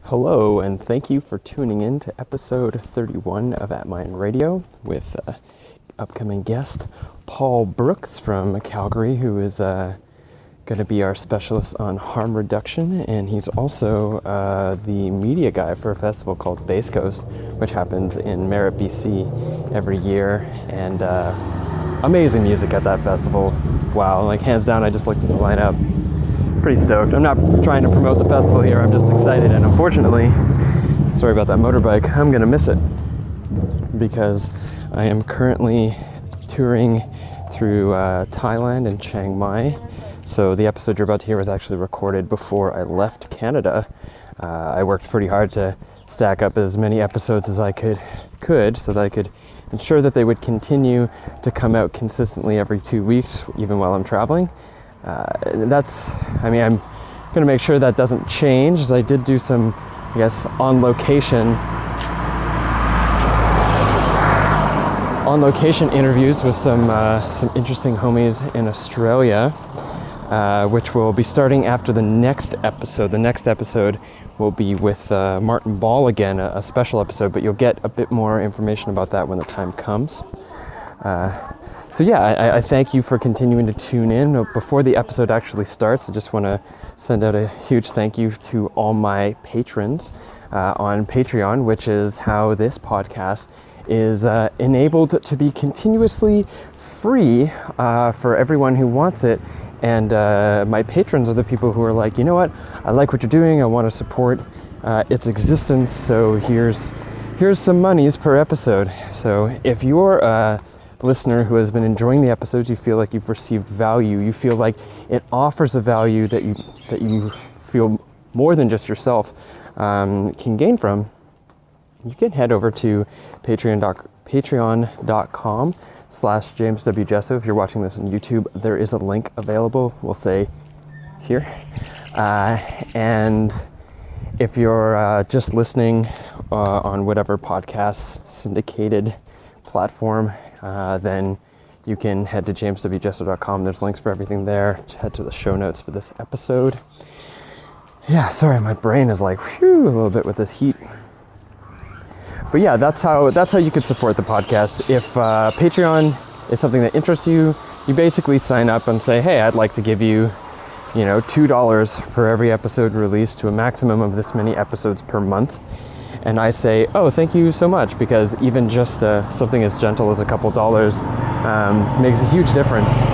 Hello, and thank you for tuning in to episode 31 of ATTMind Radio with upcoming guest Paul Brooks from Calgary, who is going to be our specialist on harm reduction, and he's also the media guy for a festival called Bass Coast, which happens in Merritt, BC every year, and amazing music at that festival. Wow, like hands down, I just looked at the lineup. Pretty stoked. I'm not trying to promote the festival here, I'm just excited, and unfortunately, sorry about that motorbike, I'm gonna miss it because I am currently touring through Thailand and Chiang Mai. So the episode you're about to hear was actually recorded before I left Canada. I worked pretty hard to stack up as many episodes as I could so that I could ensure that they would continue to come out consistently every 2 weeks, even while I'm traveling. I'm going to make sure that doesn't change, as I did do some, on location interviews with some interesting homies in Australia, which will be starting after the next episode. The next episode will be with Martin Ball again, a special episode, but you'll get a bit more information about that when the time comes. I thank you for continuing to tune in. Before the episode actually starts, I just want to send out a huge thank you to all my patrons on Patreon, which is how this podcast is enabled to be continuously free for everyone who wants it. And my patrons are the people who are like, you know what, I like what you're doing, I want to support its existence, so here's some monies per episode. So if you're a listener who has been enjoying the episodes, you feel like you've received value, you feel like it offers a value that you feel more than just yourself can gain from, you can head over to patreon.com/James W. Jesso. If you're watching this on YouTube, there is a link available, we'll say here. And if you're just listening on whatever podcast syndicated platform, then you can head to jameswjesso.com. There's links for everything there. Head to the show notes for this episode. Yeah, sorry, my brain is like, a little bit with this heat. But yeah, that's how you could support the podcast. If Patreon is something that interests you, you basically sign up and say, hey, I'd like to give you, $2 per every episode released to a maximum of this many episodes per month. And I say, oh, thank you so much, because even just something as gentle as a couple dollars makes a huge difference.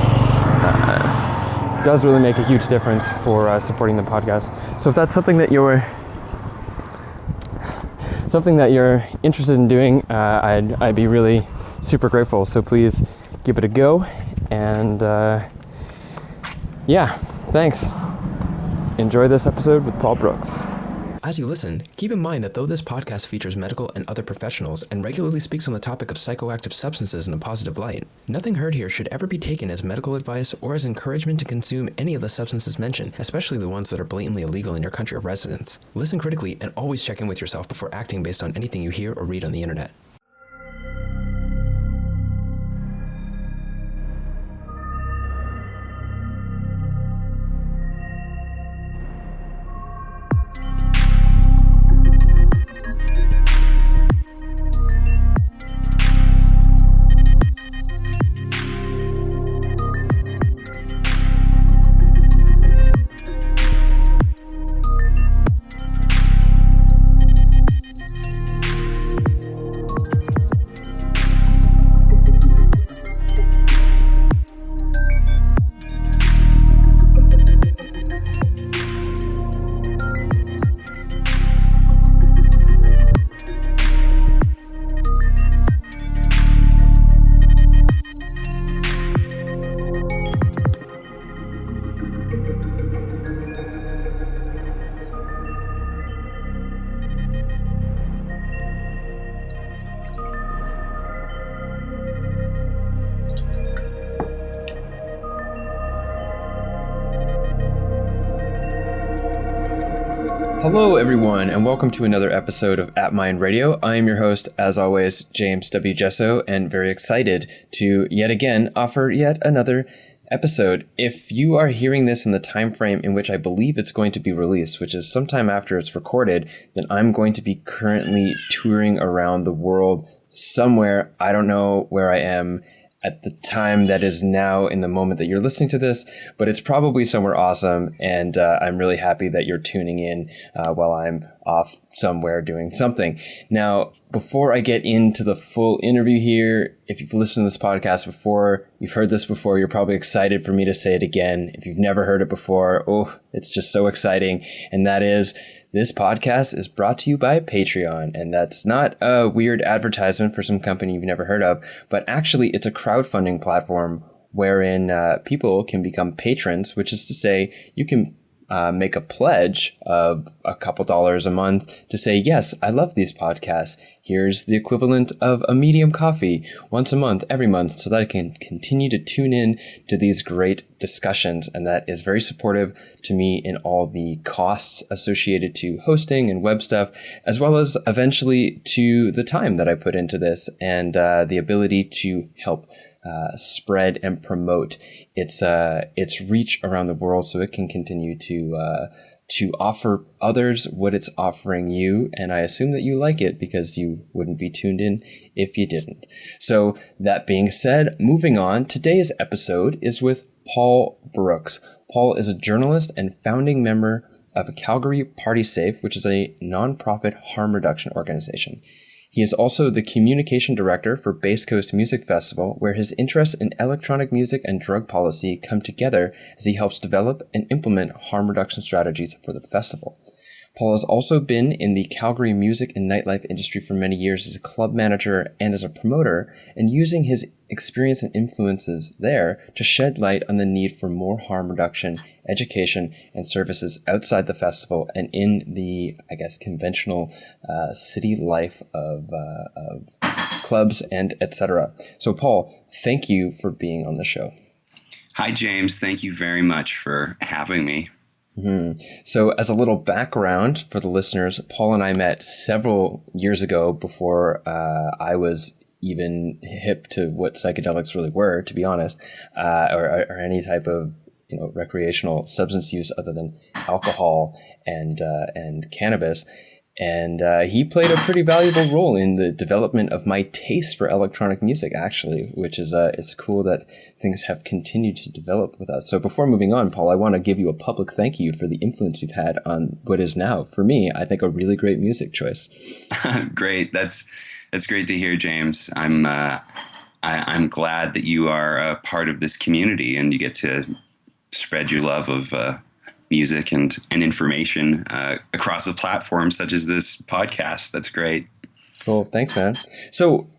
Does really make a huge difference for supporting the podcast. So if that's something that you're interested in doing, I'd be really super grateful. So please give it a go. And thanks. Enjoy this episode with Paul Brooks. As you listen, keep in mind that though this podcast features medical and other professionals and regularly speaks on the topic of psychoactive substances in a positive light, nothing heard here should ever be taken as medical advice or as encouragement to consume any of the substances mentioned, especially the ones that are blatantly illegal in your country of residence. Listen critically and always check in with yourself before acting based on anything you hear or read on the internet. Hello, everyone, and welcome to another episode of ATTMind Radio. I am your host, as always, James W. Jesso, and very excited to yet again offer yet another episode. If you are hearing this in the time frame in which I believe it's going to be released, which is sometime after it's recorded, then I'm going to be currently touring around the world somewhere. I don't know where I am at the time that is now in the moment that you're listening to this, but it's probably somewhere awesome. And I'm really happy that you're tuning in while I'm off somewhere doing something. Now, before I get into the full interview here, if you've listened to this podcast before, you've heard this before, you're probably excited for me to say it again. If you've never heard it before, oh, it's just so exciting. And that is, this podcast is brought to you by Patreon, and that's not a weird advertisement for some company you've never heard of, but actually it's a crowdfunding platform wherein people can become patrons, which is to say you can make a pledge of a couple dollars a month to say, yes, I love these podcasts. Here's the equivalent of a medium coffee once a month, every month, so that I can continue to tune in to these great discussions. And that is very supportive to me in all the costs associated to hosting and web stuff, as well as eventually to the time that I put into this and the ability to help spread and promote its reach around the world, so it can continue to offer others what it's offering you. And I assume that you like it, because you wouldn't be tuned in if you didn't. So that being said, moving on, today's episode is with Paul Brooks. Paul is a journalist and founding member of Calgary Party Safe, which is a nonprofit harm reduction organization. He is also the communication director for Base Coast Music Festival, where his interests in electronic music and drug policy come together as he helps develop and implement harm reduction strategies for the festival. Paul has also been in the Calgary music and nightlife industry for many years as a club manager and as a promoter, and using his experience and influences there to shed light on the need for more harm reduction, education, and services outside the festival and in the, I guess, conventional city life of clubs and etc. So Paul, thank you for being on the show. Hi, James. Thank you very much for having me. Mm-hmm. So as a little background for the listeners, Paul and I met several years ago before I was even hip to what psychedelics really were, to be honest, or any type of recreational substance use other than alcohol and cannabis. And he played a pretty valuable role in the development of my taste for electronic music, actually, which is it's cool that things have continued to develop with us. So before moving on, Paul, I want to give you a public thank you for the influence you've had on what is now, for me, I think, a really great music choice. Great. That's great to hear, James. I'm glad that you are a part of this community and you get to spread your love of music and information across the platforms such as this podcast. That's great. Cool. Thanks, man. So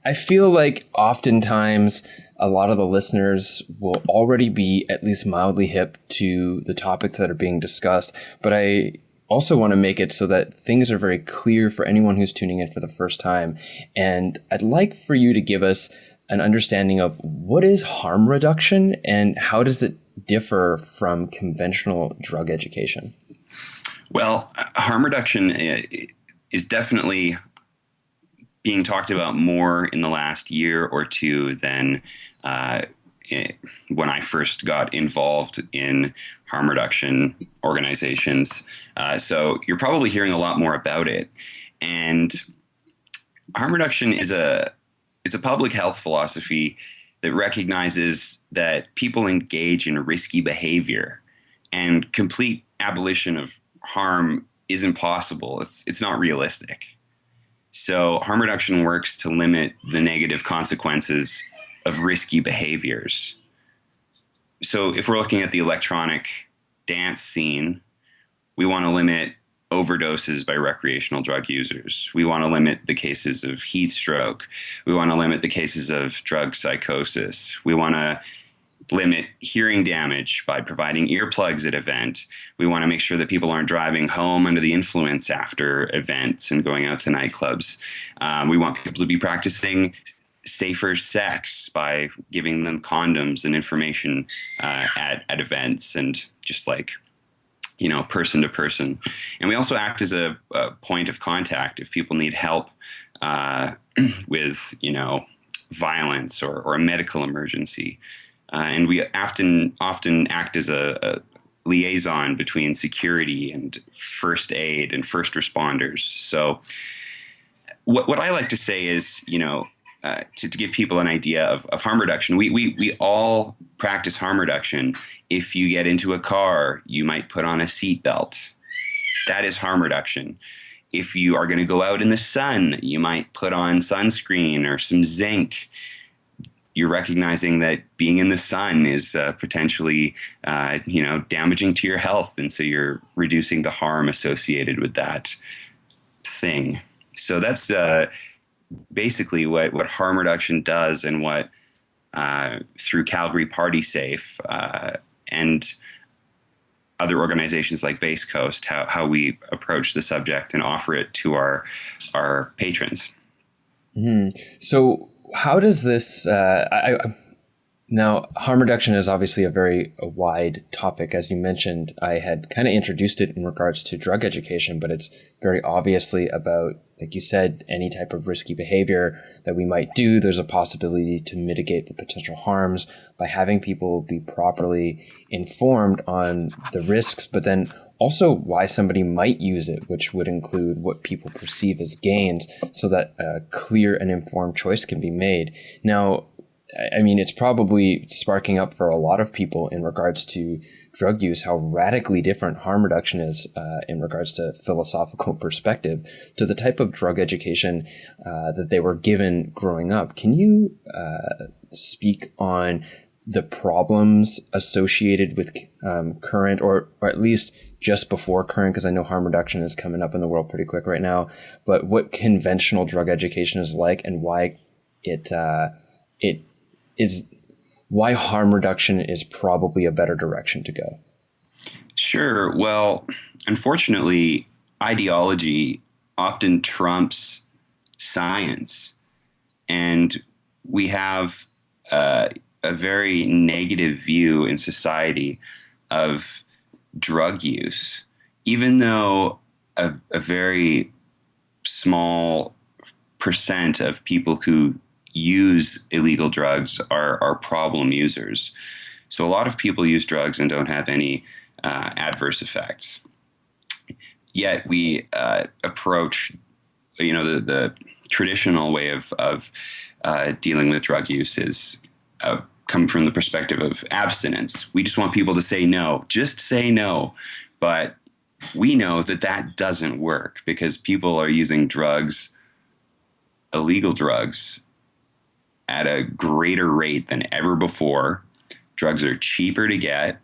I feel like oftentimes a lot of the listeners will already be at least mildly hip to the topics that are being discussed, but I also want to make it so that things are very clear for anyone who's tuning in for the first time. And I'd like for you to give us an understanding of what is harm reduction and how does it differ from conventional drug education? Well, harm reduction is definitely being talked about more in the last year or two than when I first got involved in harm reduction organizations. So you're probably hearing a lot more about it. And harm reduction is it's a public health philosophy that recognizes that people engage in risky behavior, and complete abolition of harm isn't possible. It's not realistic. So harm reduction works to limit the negative consequences of risky behaviors. So if we're looking at the electronic dance scene, we want to limit overdoses by recreational drug users. We want to limit the cases of heat stroke. We want to limit the cases of drug psychosis. We want to limit hearing damage by providing earplugs at event. We want to make sure that people aren't driving home under the influence after events and going out to nightclubs. We want people to be practicing safer sex by giving them condoms and information at events, and just like person to person. And we also act as a point of contact if people need help with, violence or a medical emergency. and we often act as a liaison between security and first aid and first responders. So what I like to say is, to give people an idea of harm reduction, we all practice harm reduction. If you get into a car, you might put on a seatbelt. That is harm reduction. If you are going to go out in the sun, you might put on sunscreen or some zinc. You're recognizing that being in the sun is potentially, damaging to your health, and so you're reducing the harm associated with that thing. So that's basically what harm reduction does, and what through Calgary Party Safe and other organizations like Base Coast, how we approach the subject and offer it to our patrons. Mm-hmm. So how does this, now harm reduction is obviously a very wide topic. As you mentioned, I had kind of introduced it in regards to drug education, but it's very obviously about, like you said, any type of risky behavior that we might do. There's a possibility to mitigate the potential harms by having people be properly informed on the risks, but then also why somebody might use it, which would include what people perceive as gains, so that a clear and informed choice can be made. Now, I mean, it's probably sparking up for a lot of people in regards to drug use, how radically different harm reduction is in regards to philosophical perspective to the type of drug education that they were given growing up. Can you speak on the problems associated with current, or at least just before current, because I know harm reduction is coming up in the world pretty quick right now, but what conventional drug education is like, and why why harm reduction is probably a better direction to go? Sure. Well, unfortunately, ideology often trumps science, and we have a very negative view in society of drug use, even though a very small percent of people who use illegal drugs are problem users. So a lot of people use drugs and don't have any adverse effects. Yet we approach, the traditional way of dealing with drug use is come from the perspective of abstinence. We just want people to say no, just say no. But we know that doesn't work, because people are using drugs, illegal drugs, at a greater rate than ever before. Drugs are cheaper to get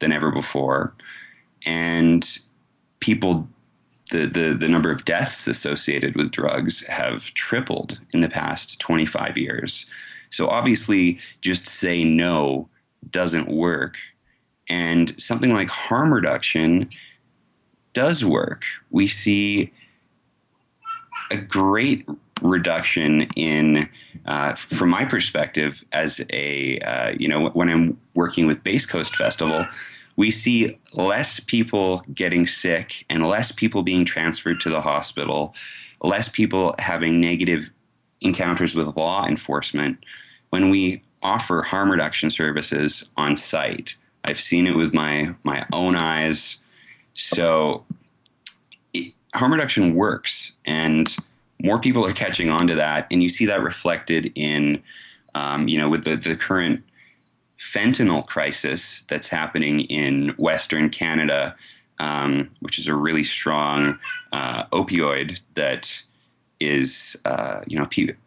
than ever before. And people, the number of deaths associated with drugs have tripled in the past 25 years. So obviously, just say no doesn't work. And something like harm reduction does work. We see a great reduction in, from my perspective, as when I'm working with Base Coast Festival, we see less people getting sick and less people being transferred to the hospital, less people having negative encounters with law enforcement when we offer harm reduction services on site. I've seen it with my own eyes. So harm reduction works, and more people are catching on to that. And you see that reflected in, with the current fentanyl crisis that's happening in Western Canada, which is a really strong opioid that is,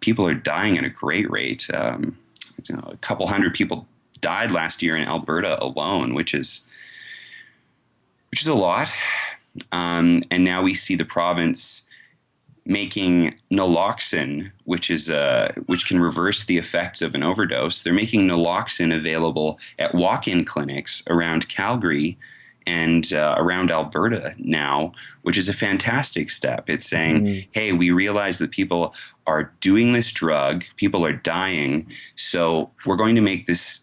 people are dying at a great rate. A couple hundred people died last year in Alberta alone, which is a lot. And now we see the province making naloxone, which can reverse the effects of an overdose. They're making naloxone available at walk-in clinics around Calgary and around Alberta now, which is a fantastic step. It's saying, hey, we realize that people are doing this drug, people are dying, so we're going to make this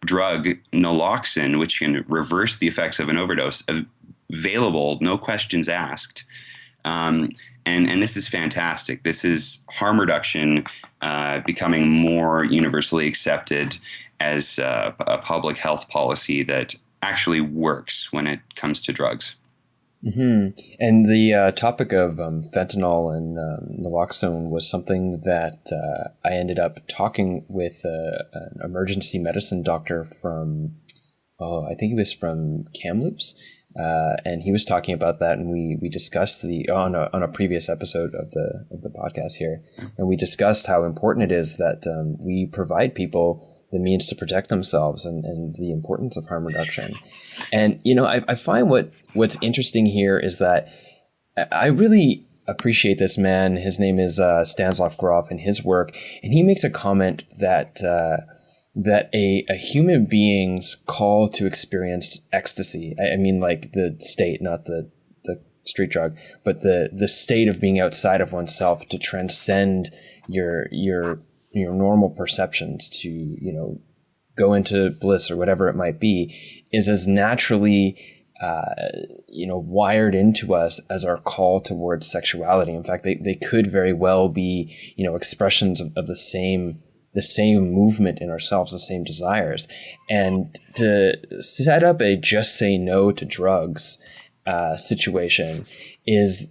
drug, naloxone, which can reverse the effects of an overdose, available, no questions asked, And this is fantastic. This is harm reduction becoming more universally accepted as a public health policy that actually works when it comes to drugs. Mm-hmm. And the topic of fentanyl and naloxone was something that I ended up talking with an emergency medicine doctor from, I think he was from Kamloops. And he was talking about that, and we discussed on a previous episode of the podcast here, and we discussed how important it is that we provide people the means to protect themselves, and the importance of harm reduction. And I find what's interesting here is that I really appreciate this man. His name is Stanislav Grof, and his work, and he makes a comment that a human being's call to experience ecstasy, I mean like the state, not the street drug, but the state of being outside of oneself, to transcend your normal perceptions, to go into bliss or whatever it might be, is as naturally wired into us as our call towards sexuality. In fact, they could very well be expressions of the same movement in ourselves, the same desires. And to set up a just say no to drugs situation is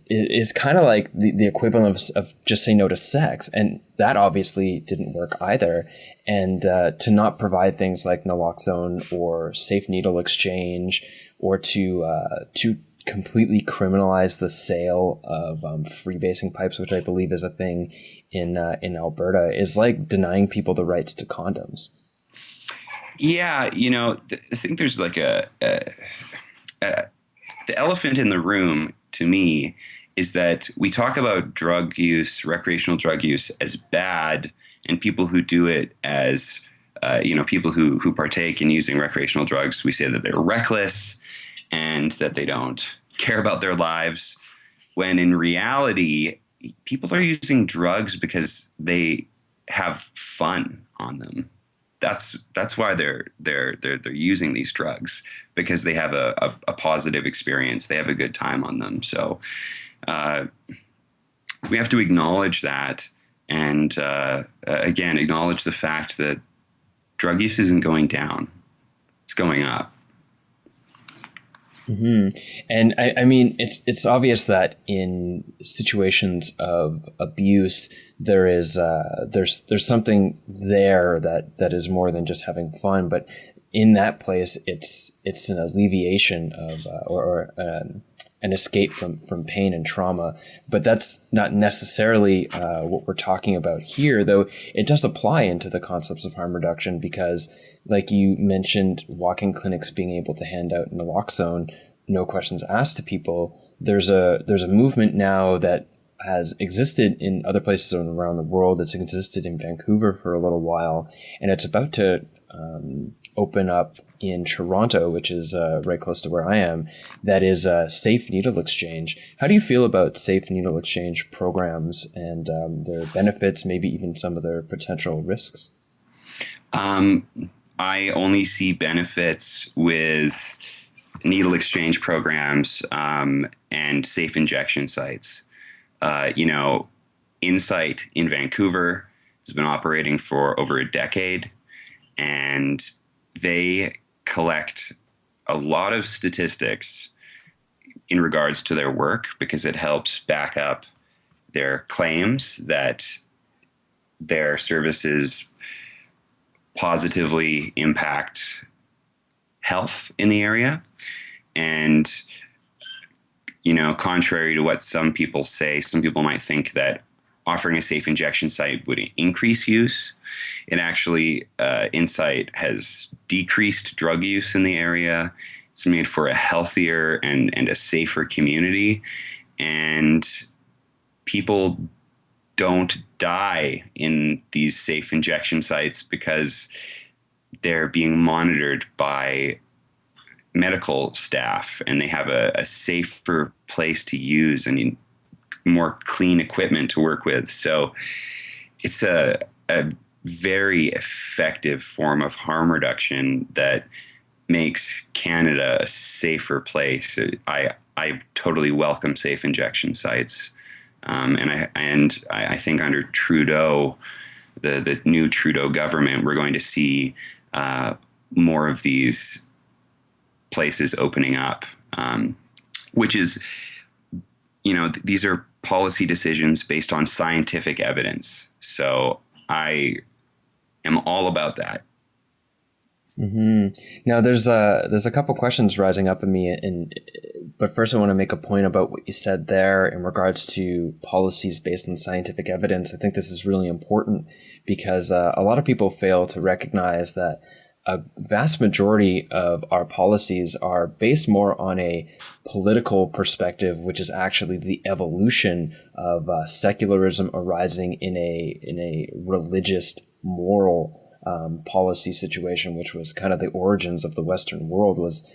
kind of like the equivalent of just say no to sex. And that obviously didn't work either. And to not provide things like naloxone or safe needle exchange, or to completely criminalize the sale of freebasing pipes, which I believe is a thing in Alberta, is like denying people the rights to condoms. Yeah, I think there's like the elephant in the room to me is that we talk about drug use, recreational drug use, as bad, and people who do it as people who partake in using recreational drugs, we say that they're reckless and that they don't care about their lives, when in reality, people are using drugs because they have fun on them. That's why they're using these drugs, because they have a positive experience. They have a good time on them. So we have to acknowledge that, and again, acknowledge the fact that drug use isn't going down; it's going up. Mm-hmm. And I mean, it's obvious that in situations of abuse, there's something there that is more than just having fun. But in that place, it's an alleviation of or an escape from pain and trauma. But that's not necessarily what we're talking about here, though it does apply into the concepts of harm reduction, because like you mentioned, walk-in clinics being able to hand out naloxone, no questions asked, to people. There's a movement now that has existed in other places around the world. It's existed in Vancouver for a little while, and it's about to open up in Toronto, which is right close to where I am. That is safe needle exchange. How do you feel about safe needle exchange programs and their benefits, maybe even some of their potential risks? I only see benefits with needle exchange programs and safe injection sites. Insight in Vancouver has been operating for over a decade, and they collect a lot of statistics in regards to their work, because it helps back up their claims that their services positively impact health in the area. And, contrary to what some people say, some people might think that offering a safe injection site would increase use. It actually, Insight has decreased drug use in the area. It's made for a healthier and a safer community. And people don't die in these safe injection sites because they're being monitored by medical staff, and they have a safer place to use and more clean equipment to work with. So it's a very effective form of harm reduction that makes Canada a safer place. I totally welcome safe injection sites. I think under Trudeau, the new Trudeau government, we're going to see more of these places opening up, which is, these are policy decisions based on scientific evidence. So I am all about that. Mm-hmm. Now, there's a couple questions rising up in me, but first I want to make a point about what you said there in regards to policies based on scientific evidence. I think this is really important because a lot of people fail to recognize that a vast majority of our policies are based more on a political perspective, which is actually the evolution of secularism arising in a religious, moral policy situation, which was kind of the origins of the Western world, was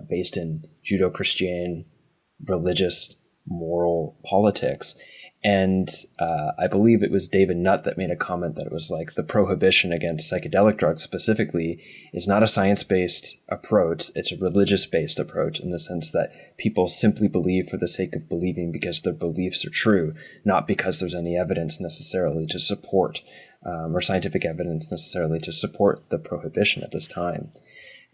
based in Judeo-Christian, religious, moral politics. And I believe it was David Nutt that made a comment that it was like the prohibition against psychedelic drugs specifically is not a science-based approach. It's a religious-based approach in the sense that people simply believe for the sake of believing because their beliefs are true, not because there's any evidence necessarily to support or scientific evidence necessarily to support the prohibition at this time.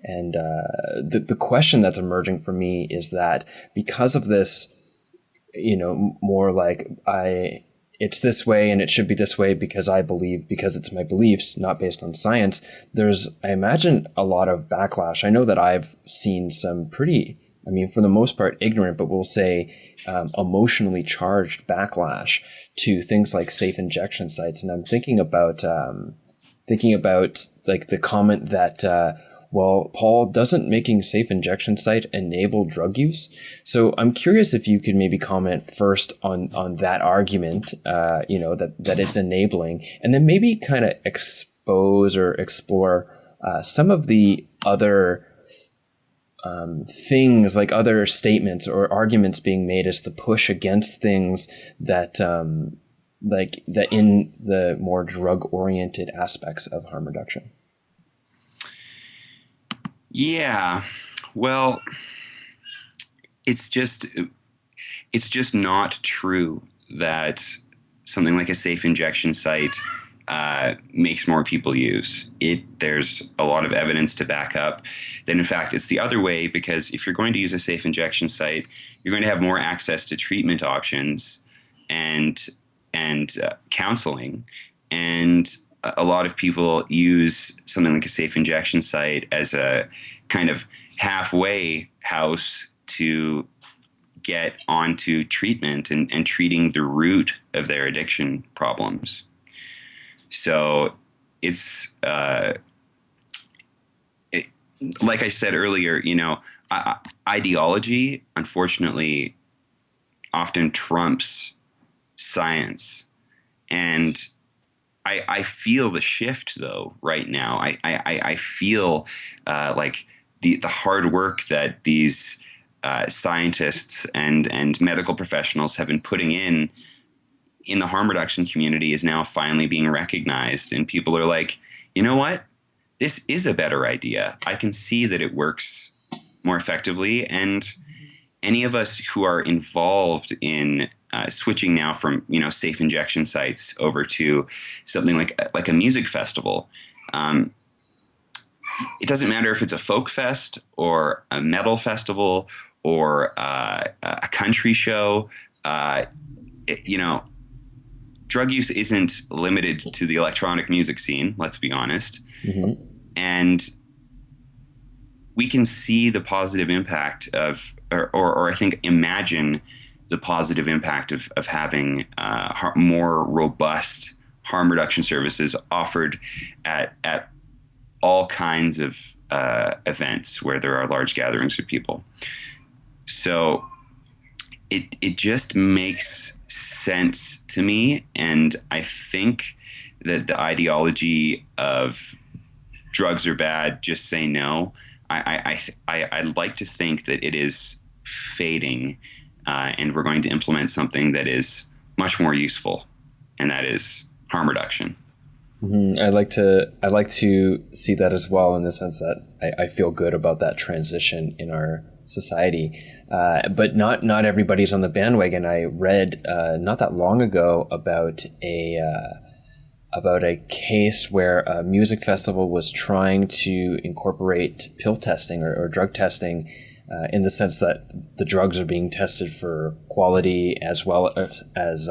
And the question that's emerging for me is that because of this, more like it's this way and it should be this way because I believe, because it's my beliefs, not based on science, there's, I imagine, a lot of backlash. I know that I've seen some pretty, for the most part, ignorant, but we'll say emotionally charged backlash to things like safe injection sites. And I'm thinking about like the comment that, well, Paul, doesn't making safe injection site enable drug use? So I'm curious if you could maybe comment first on that argument, that it's enabling, and then maybe kind of expose or explore some of the other things, like other statements or arguments being made as the push against things that like that in the more drug-oriented aspects of harm reduction. Yeah, well, it's just not true that something like a safe injection site makes more people use it. There's a lot of evidence to back up that, in fact, it's the other way, because if you're going to use a safe injection site, you're going to have more access to treatment options and counseling. And a lot of people use something like a safe injection site as a kind of halfway house to get onto treatment and treating the root of their addiction problems. So it's like I said earlier, ideology, unfortunately, often trumps science. And I feel the shift, though, right now. I feel like the hard work that these scientists and medical professionals have been putting in the harm reduction community is now finally being recognized. And people are like, you know what? This is a better idea. I can see that it works more effectively. And any of us who are involved in switching now from safe injection sites over to something like a music festival. It doesn't matter if it's a folk fest or a metal festival or a country show. Drug use isn't limited to the electronic music scene. Let's be honest, and we can see the positive impact of, or I think imagine the positive impact of having more robust harm reduction services offered at all kinds of events where there are large gatherings of people. So it just makes sense to me, and I think that the ideology of drugs are bad, just say no, I'd like to think that it is fading. And we're going to implement something that is much more useful, and that is harm reduction. Mm-hmm. I'd like to see that as well, in the sense that I feel good about that transition in our society. But not everybody's on the bandwagon. I read not that long ago about a case where a music festival was trying to incorporate pill testing or drug testing, in the sense that the drugs are being tested for quality as well as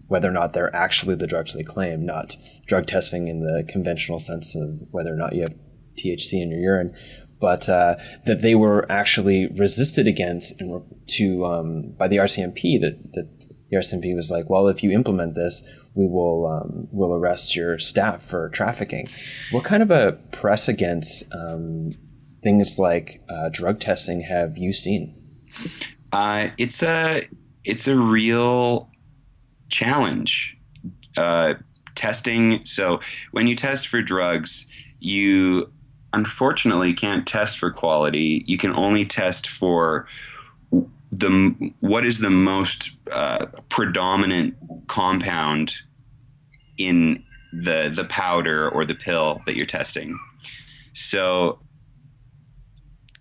whether or not they're actually the drugs they claim, not drug testing in the conventional sense of whether or not you have THC in your urine, but that they were actually resisted against by the RCMP. That the RCMP was like, well, if you implement this, we'll arrest your staff for trafficking. What kind of a press against things like drug testing have you seen? It's a real challenge. Testing. So when you test for drugs, you unfortunately can't test for quality. You can only test for what is the most predominant compound in the powder or the pill that you're testing. So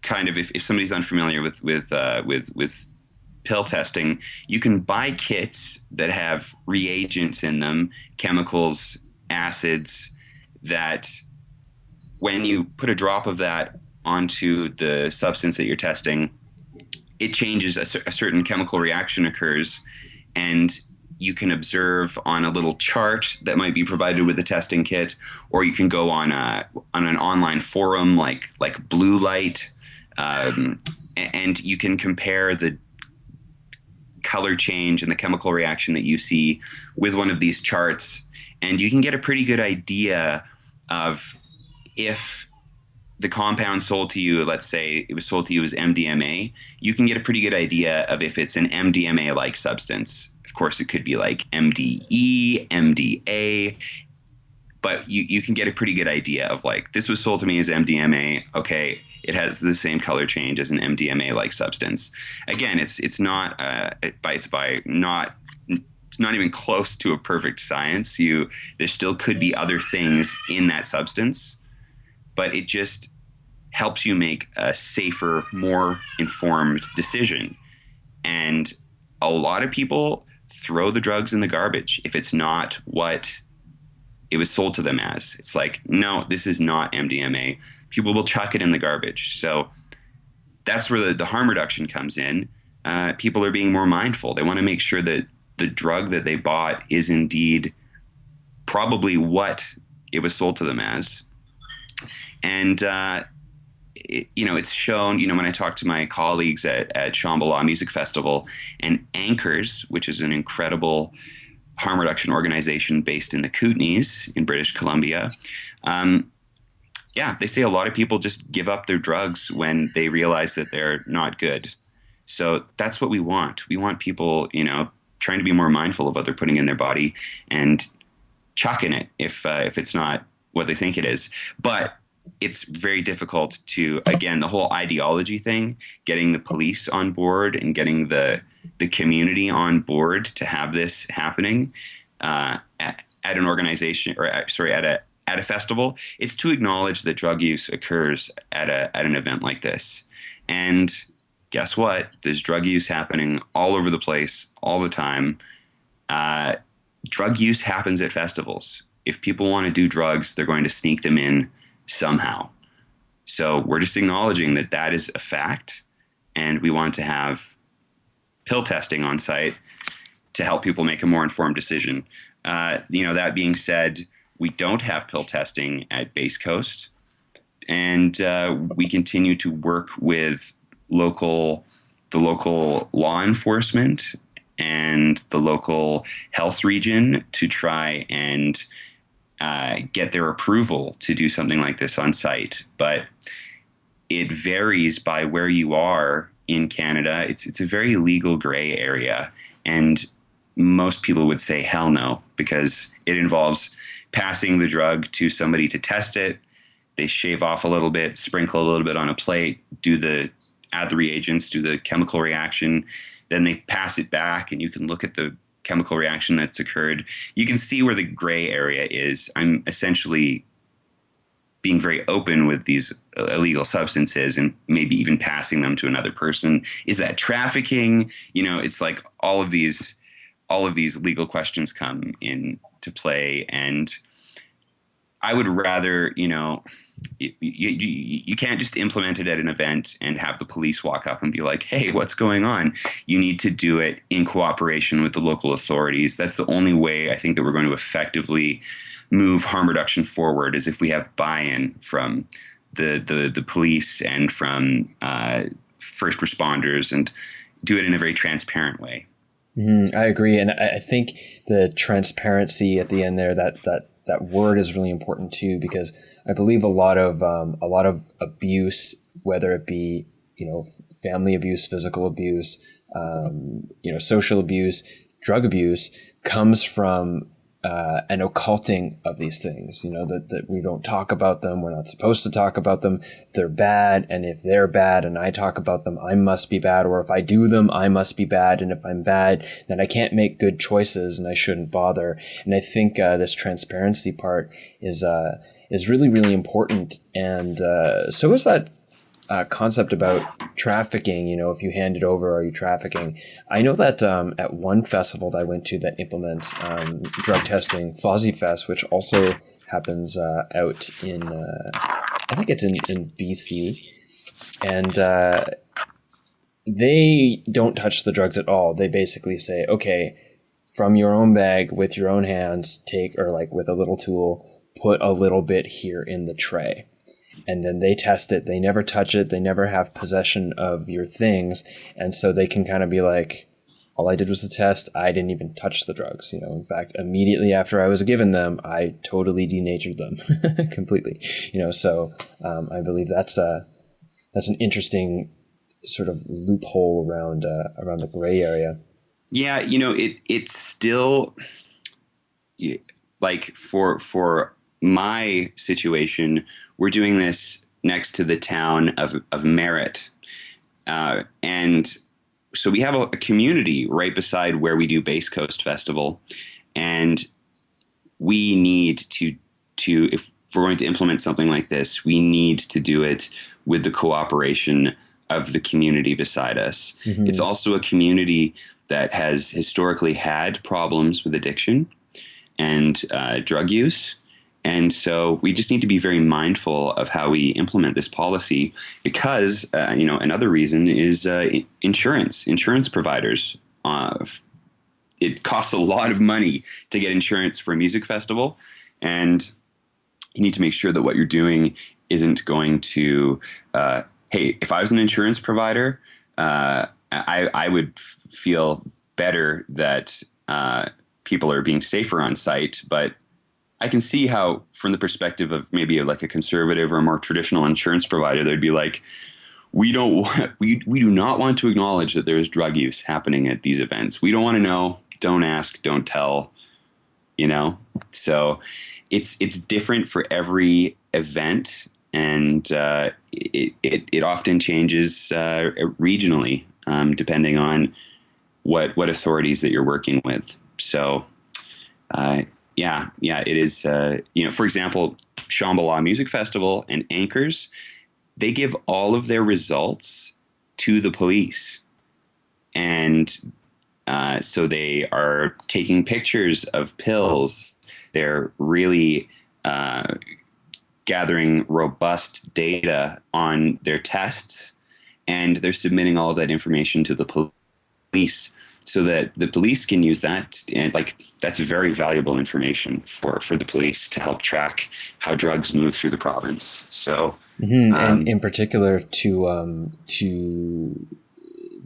kind of if somebody's unfamiliar with pill testing, you can buy kits that have reagents in them, chemicals, acids, that when you put a drop of that onto the substance that you're testing, it changes, a certain chemical reaction occurs, and you can observe on a little chart that might be provided with the testing kit, or you can go on an online forum like Blue Light, and you can compare the color change and the chemical reaction that you see with one of these charts, and you can get a pretty good idea of if the compound sold to you, let's say it was sold to you as MDMA, you can get a pretty good idea of if it's an MDMA-like substance. Of course, it could be like MDE, MDA, but you can get a pretty good idea of like, this was sold to me as MDMA. Okay, it has the same color change as an MDMA-like substance. Again, it's not even close to a perfect science. There still could be other things in that substance, but it just helps you make a safer, more informed decision. And a lot of people throw the drugs in the garbage if it's not what it was sold to them as. It's like, no, this is not MDMA. People will chuck it in the garbage. So that's where the harm reduction comes in. People are being more mindful. They want to make sure that the drug that they bought is indeed probably what it was sold to them as. And, it's shown, when I talk to my colleagues at Shambhala Music Festival and Anchors, which is an incredible harm reduction organization based in the Kootenays in British Columbia. They say a lot of people just give up their drugs when they realize that they're not good. So that's what we want. We want people, trying to be more mindful of what they're putting in their body and chucking it if it's not what they think it is. But it's very difficult to, again, the whole ideology thing, getting the police on board and getting the community on board to have this happening at an organization, or at a festival. It's to acknowledge that drug use occurs at an event like this. And guess what? There's drug use happening all over the place all the time. Drug use happens at festivals. If people want to do drugs, they're going to sneak them in somehow. So we're just acknowledging that is a fact, and we want to have pill testing on site to help people make a more informed decision. That being said, we don't have pill testing at Base Coast, and we continue to work with the local law enforcement and the local health region to try and get their approval to do something like this on site. But it varies by where you are in Canada. It's a very legal gray area, and most people would say hell no, because it involves passing the drug to somebody to test it. They shave off a little bit, sprinkle a little bit on a plate, add the reagents, do the chemical reaction, then they pass it back, and you can look at the chemical reaction that's occurred. You can see where the gray area is. I'm essentially being very open with these illegal substances and maybe even passing them to another person. Is that trafficking? It's like all of these legal questions come into play. And I would rather, you can't just implement it at an event and have the police walk up and be like, hey, what's going on? You need to do it in cooperation with the local authorities. That's the only way I think that we're going to effectively move harm reduction forward, is if we have buy-in from the police and from first responders, and do it in a very transparent way. I agree. And I think the transparency at the end there, that word is really important too, because I believe a lot of abuse, whether it be, family abuse, physical abuse, social abuse, drug abuse, comes from an occulting of these things, that we don't talk about them. We're not supposed to talk about them. They're bad. And if they're bad and I talk about them, I must be bad. Or if I do them, I must be bad. And if I'm bad, then I can't make good choices and I shouldn't bother. And I think this transparency part is really, really important. And so is that concept about trafficking. If you hand it over, are you trafficking? I know that at one festival that I went to that implements drug testing, Fozzy Fest, which also happens out in, I think it's in BC, and they don't touch the drugs at all. They basically say, okay, from your own bag with your own hands, take, or like with a little tool, put a little bit here in the tray. And then they test it. They never touch it. They never have possession of your things. And so they can kind of be like, all I did was a test. I didn't even touch the drugs. In fact, immediately after I was given them, I totally denatured them completely. So I believe that's an interesting sort of loophole around the gray area. Yeah. It's still like for my situation, we're doing this next to the town of Merritt. And so we have a community right beside where we do Base Coast Festival. And we need to, if we're going to implement something like this, we need to do it with the cooperation of the community beside us. Mm-hmm. It's also a community that has historically had problems with addiction and drug use. And so we just need to be very mindful of how we implement this policy, because, another reason is insurance providers. It costs a lot of money to get insurance for a music festival. And you need to make sure that what you're doing isn't going to, hey, if I was an insurance provider, I would feel better that people are being safer on site. But I can see how, from the perspective of maybe like a conservative or a more traditional insurance provider, they'd be like, we do not want to acknowledge that there is drug use happening at these events. We don't want to know. Don't ask. Don't tell. So it's different for every event, and it often changes regionally, depending on what authorities that you're working with. So. Yeah, it is. For example, Shambhala Music Festival and Anchors, they give all of their results to the police. And so they are taking pictures of pills. They're really gathering robust data on their tests, and they're submitting all of that information to the police, so that the police can use that. And that's very valuable information for the police to help track how drugs move through the province. So, and in particular to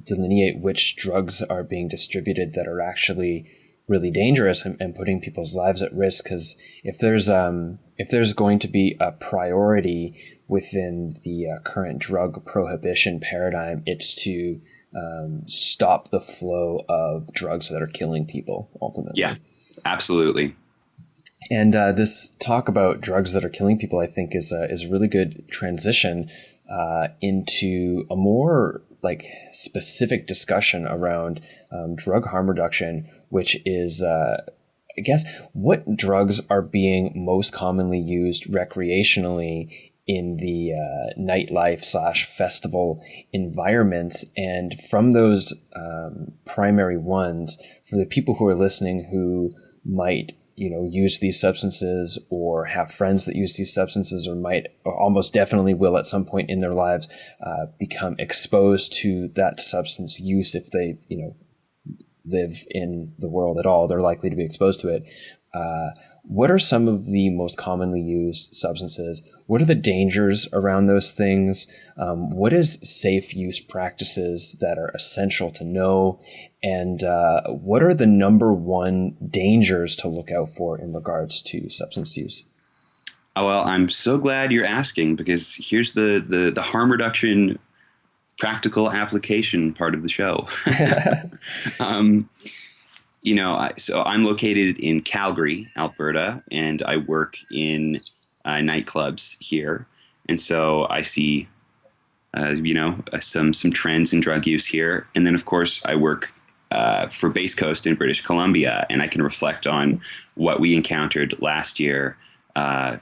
delineate which drugs are being distributed that are actually really dangerous and putting people's lives at risk. Because if there's going to be a priority within the current drug prohibition paradigm, it's to stop the flow of drugs that are killing people ultimately. Yeah, absolutely. And this talk about drugs that are killing people, I think, is a really good transition into a more specific discussion around drug harm reduction, which is I guess, what drugs are being most commonly used recreationally in the nightlife / festival environments? And from those primary ones, for the people who are listening who might use these substances or have friends that use these substances or might or almost definitely will at some point in their lives become exposed to that substance use if they, live in the world at all, they're likely to be exposed to it. What are some of the most commonly used substances? What are the dangers around those things? What is safe use practices that are essential to know? And what are the number one dangers to look out for in regards to substance use? Oh, well, I'm so glad you're asking, because here's the harm reduction practical application part of the show. So I'm located in Calgary, Alberta, and I work in nightclubs here. And so I see, some trends in drug use here. And then, of course, I work for Base Coast in British Columbia, and I can reflect on what we encountered last year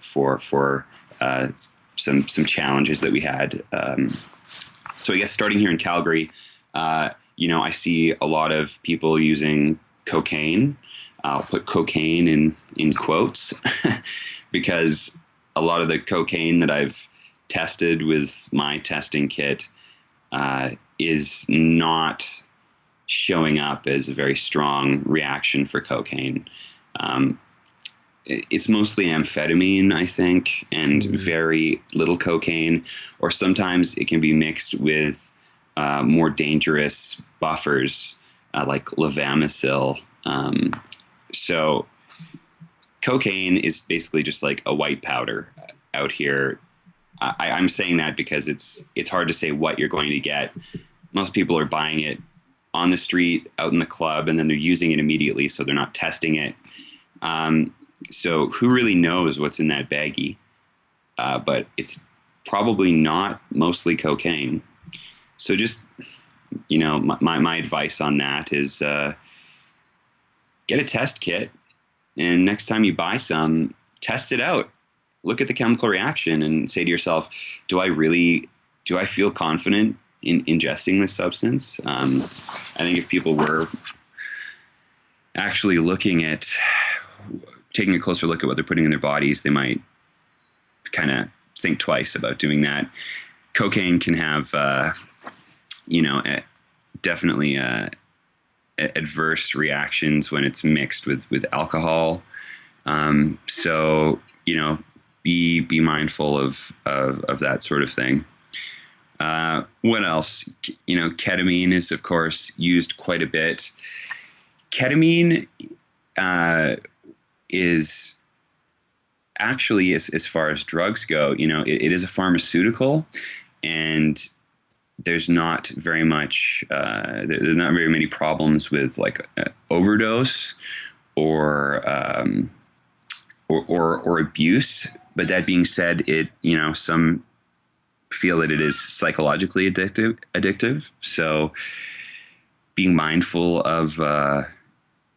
for some challenges that we had. So I guess starting here in Calgary, I see a lot of people using cocaine. I'll put cocaine in quotes because a lot of the cocaine that I've tested with my testing kit is not showing up as a very strong reaction for cocaine. It's mostly amphetamine, I think, and very little cocaine, or sometimes it can be mixed with more dangerous buffers like levamisil. So cocaine is basically just like a white powder out here. I'm saying that because it's hard to say what you're going to get. Most people are buying it on the street, out in the club, and then they're using it immediately, so they're not testing it. So who really knows what's in that baggie? But it's probably not mostly cocaine. So just, my advice on that is get a test kit, and next time you buy some, test it out. Look at the chemical reaction and say to yourself, do I feel confident in ingesting this substance? I think if people were actually taking a closer look at what they're putting in their bodies, they might kind of think twice about doing that. Cocaine can have, definitely adverse reactions when it's mixed with alcohol. So, be mindful of that sort of thing. What else? Ketamine is, of course, used quite a bit. Ketamine is actually, as far as drugs go, it is a pharmaceutical, and there's not very much, there's not very many problems with like overdose or abuse. But that being said, some feel that it is psychologically addictive. So being mindful of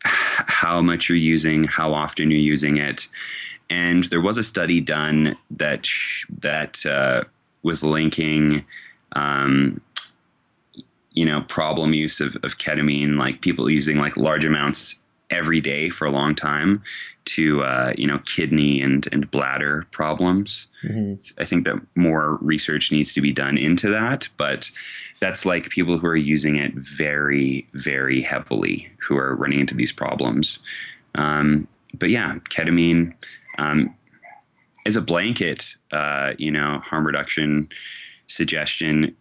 how much you're using, how often you're using it. And there was a study done that was linking, problem use of ketamine, like people using like large amounts every day for a long time, to kidney and bladder problems. I think that more research needs to be done into that, but that's like people who are using it very, very heavily who are running into these problems. But yeah, ketamine, as a blanket, harm reduction suggestion,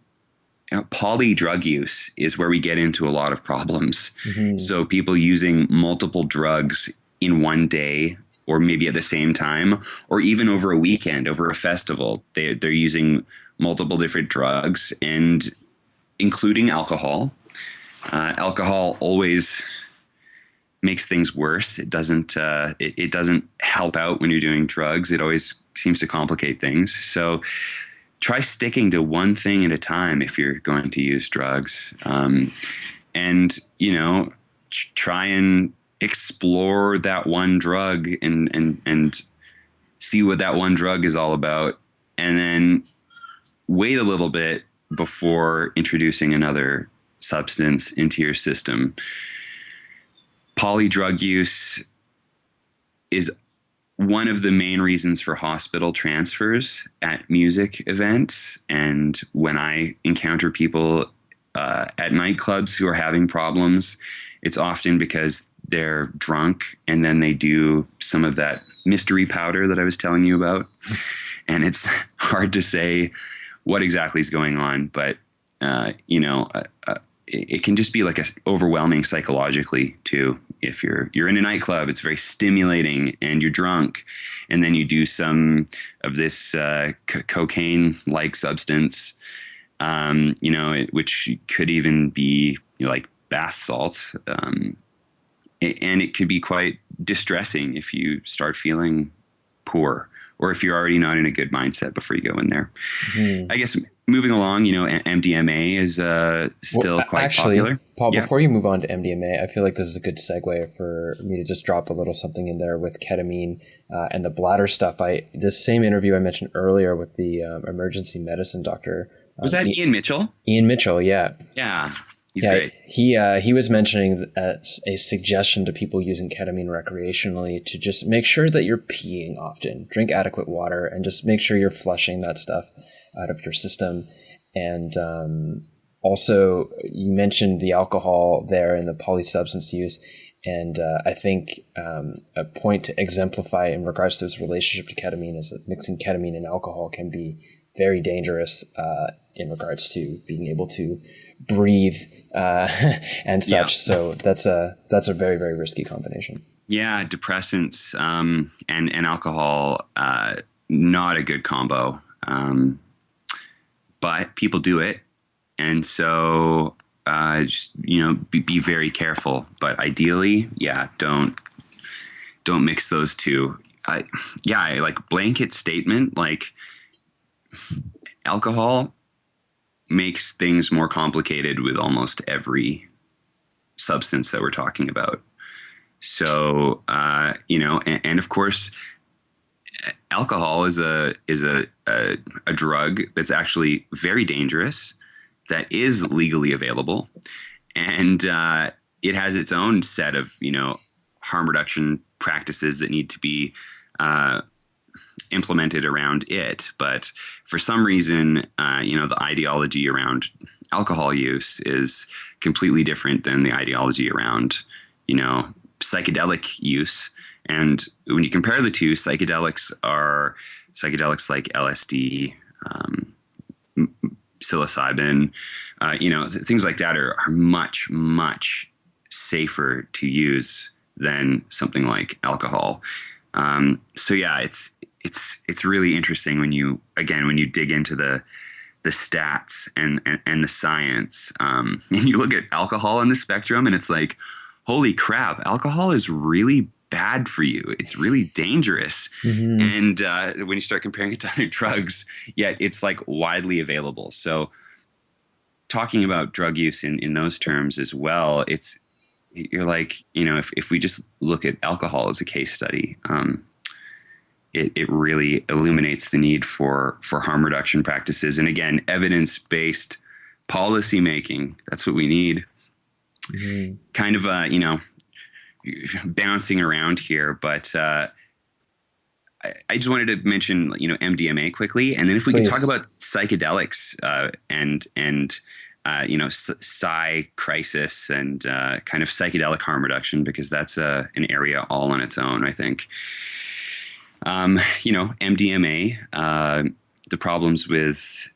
poly drug use is where we get into a lot of problems. So people using multiple drugs in one day, or maybe at the same time, or even over a weekend, over a festival, they're using multiple different drugs, and including alcohol. Alcohol always makes things worse. It doesn't help out when you're doing drugs. It always seems to complicate things. So try sticking to one thing at a time if you're going to use drugs. And, try and explore that one drug and see what that one drug is all about, and then wait a little bit before introducing another substance into your system. Polydrug use is one of the main reasons for hospital transfers at music events. And when I encounter people at nightclubs who are having problems, it's often because they're drunk and then they do some of that mystery powder that I was telling you about. And it's hard to say what exactly is going on, but it can just be like overwhelming psychologically too. If you're in a nightclub, it's very stimulating, and you're drunk, and then you do some of this cocaine-like substance, which could even be like bath salts, and it could be quite distressing if you start feeling poor, or if you're already not in a good mindset before you go in there. I guess moving along, MDMA is still quite popular. Paul, before you move on to MDMA, I feel like this is a good segue for me to just drop a little something in there with ketamine and the bladder stuff. This same interview I mentioned earlier with the emergency medicine doctor. Was that Ian Mitchell? Ian Mitchell, yeah. Yeah. He's great. He was mentioning a suggestion to people using ketamine recreationally to just make sure that you're peeing often, drink adequate water, and just make sure you're flushing that stuff out of your system. And also, you mentioned the alcohol there and the polysubstance use. And I think a point to exemplify in regards to this relationship to ketamine is that mixing ketamine and alcohol can be very dangerous in regards to being able to breathe and such. Yeah. So that's a very, very risky combination. Yeah, depressants and alcohol, not a good combo. But people do it, and so just be very careful. But ideally, don't mix those two. Like blanket statement, like alcohol makes things more complicated with almost every substance that we're talking about. So, and of course, alcohol is a drug that's actually very dangerous, that is legally available, and it has its own set of harm reduction practices that need to be implemented around it. But for some reason, the ideology around alcohol use is completely different than the ideology around, psychedelic use. And when you compare the two, psychedelics like LSD, psilocybin, things like that are much, much safer to use than something like alcohol. It's really interesting when you dig into the stats and the science, and you look at alcohol on the spectrum, and it's like, holy crap, alcohol is really bad for you. It's really dangerous. Mm-hmm. And when you start comparing it to other drugs, yet it's like widely available. So talking about drug use in those terms as well, you're like, if we just look at alcohol as a case study, it really illuminates the need for harm reduction practices. And again, evidence-based policy making, that's what we need. Mm-hmm. Kind of, bouncing around here, but I just wanted to mention, MDMA quickly. And then if we can talk about psychedelics and psy crisis and kind of psychedelic harm reduction, because that's an area all on its own, I think. MDMA, the problems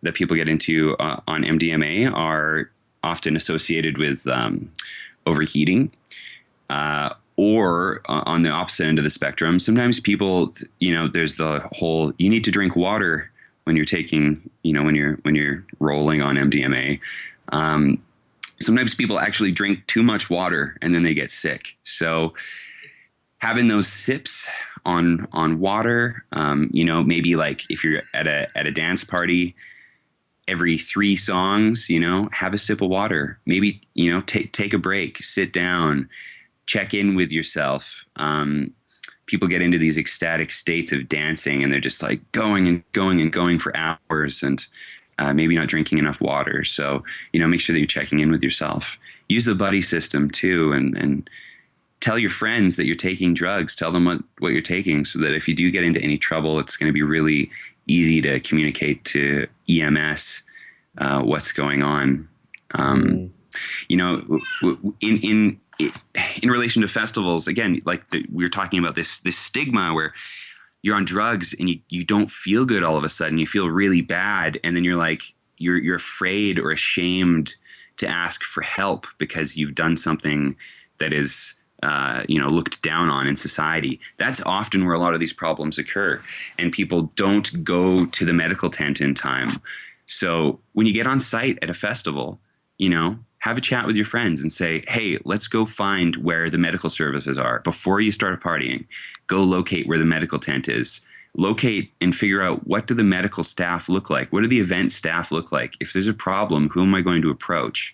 that people get into on MDMA are often associated with overheating, or on the opposite end of the spectrum. Sometimes people, there's the whole, you need to drink water when you're taking, when you're rolling on MDMA. Sometimes people actually drink too much water and then they get sick. So having those sips on water, maybe like if you're at a dance party, every 3 songs, have a sip of water. Maybe, take a break, sit down, check in with yourself. People get into these ecstatic states of dancing, and they're just like going and going and going for hours, and maybe not drinking enough water. So, make sure that you're checking in with yourself. Use the buddy system too, and tell your friends that you're taking drugs. Tell them what you're taking, so that if you do get into any trouble, it's going to be really easy to communicate to EMS what's going on. In relation to festivals, again, like we were talking about this stigma where you're on drugs and you don't feel good all of a sudden. You feel really bad, and then you're afraid or ashamed to ask for help because you've done something that is looked down on in society. That's often where a lot of these problems occur, and people don't go to the medical tent in time. So when you get on site at a festival, have a chat with your friends and say, hey, let's go find where the medical services are before you start partying. Go locate where the medical tent is. Locate and figure out, what do the medical staff look like? What do the event staff look like? If there's a problem, who am I going to approach?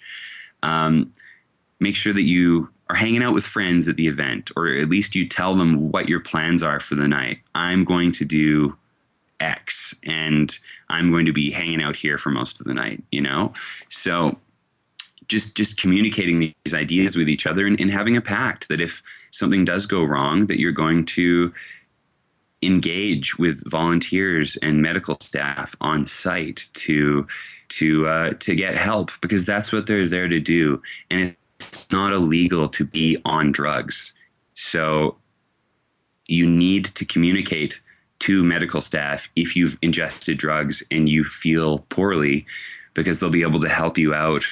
Make sure that you are hanging out with friends at the event, or at least you tell them what your plans are for the night. I'm going to do X, and I'm going to be hanging out here for most of the night, So just communicating these ideas with each other, and having a pact that if something does go wrong, that you're going to engage with volunteers and medical staff on site to get help, because that's what they're there to do. And it's not illegal to be on drugs. So you need to communicate to medical staff if you've ingested drugs and you feel poorly, because they'll be able to help you out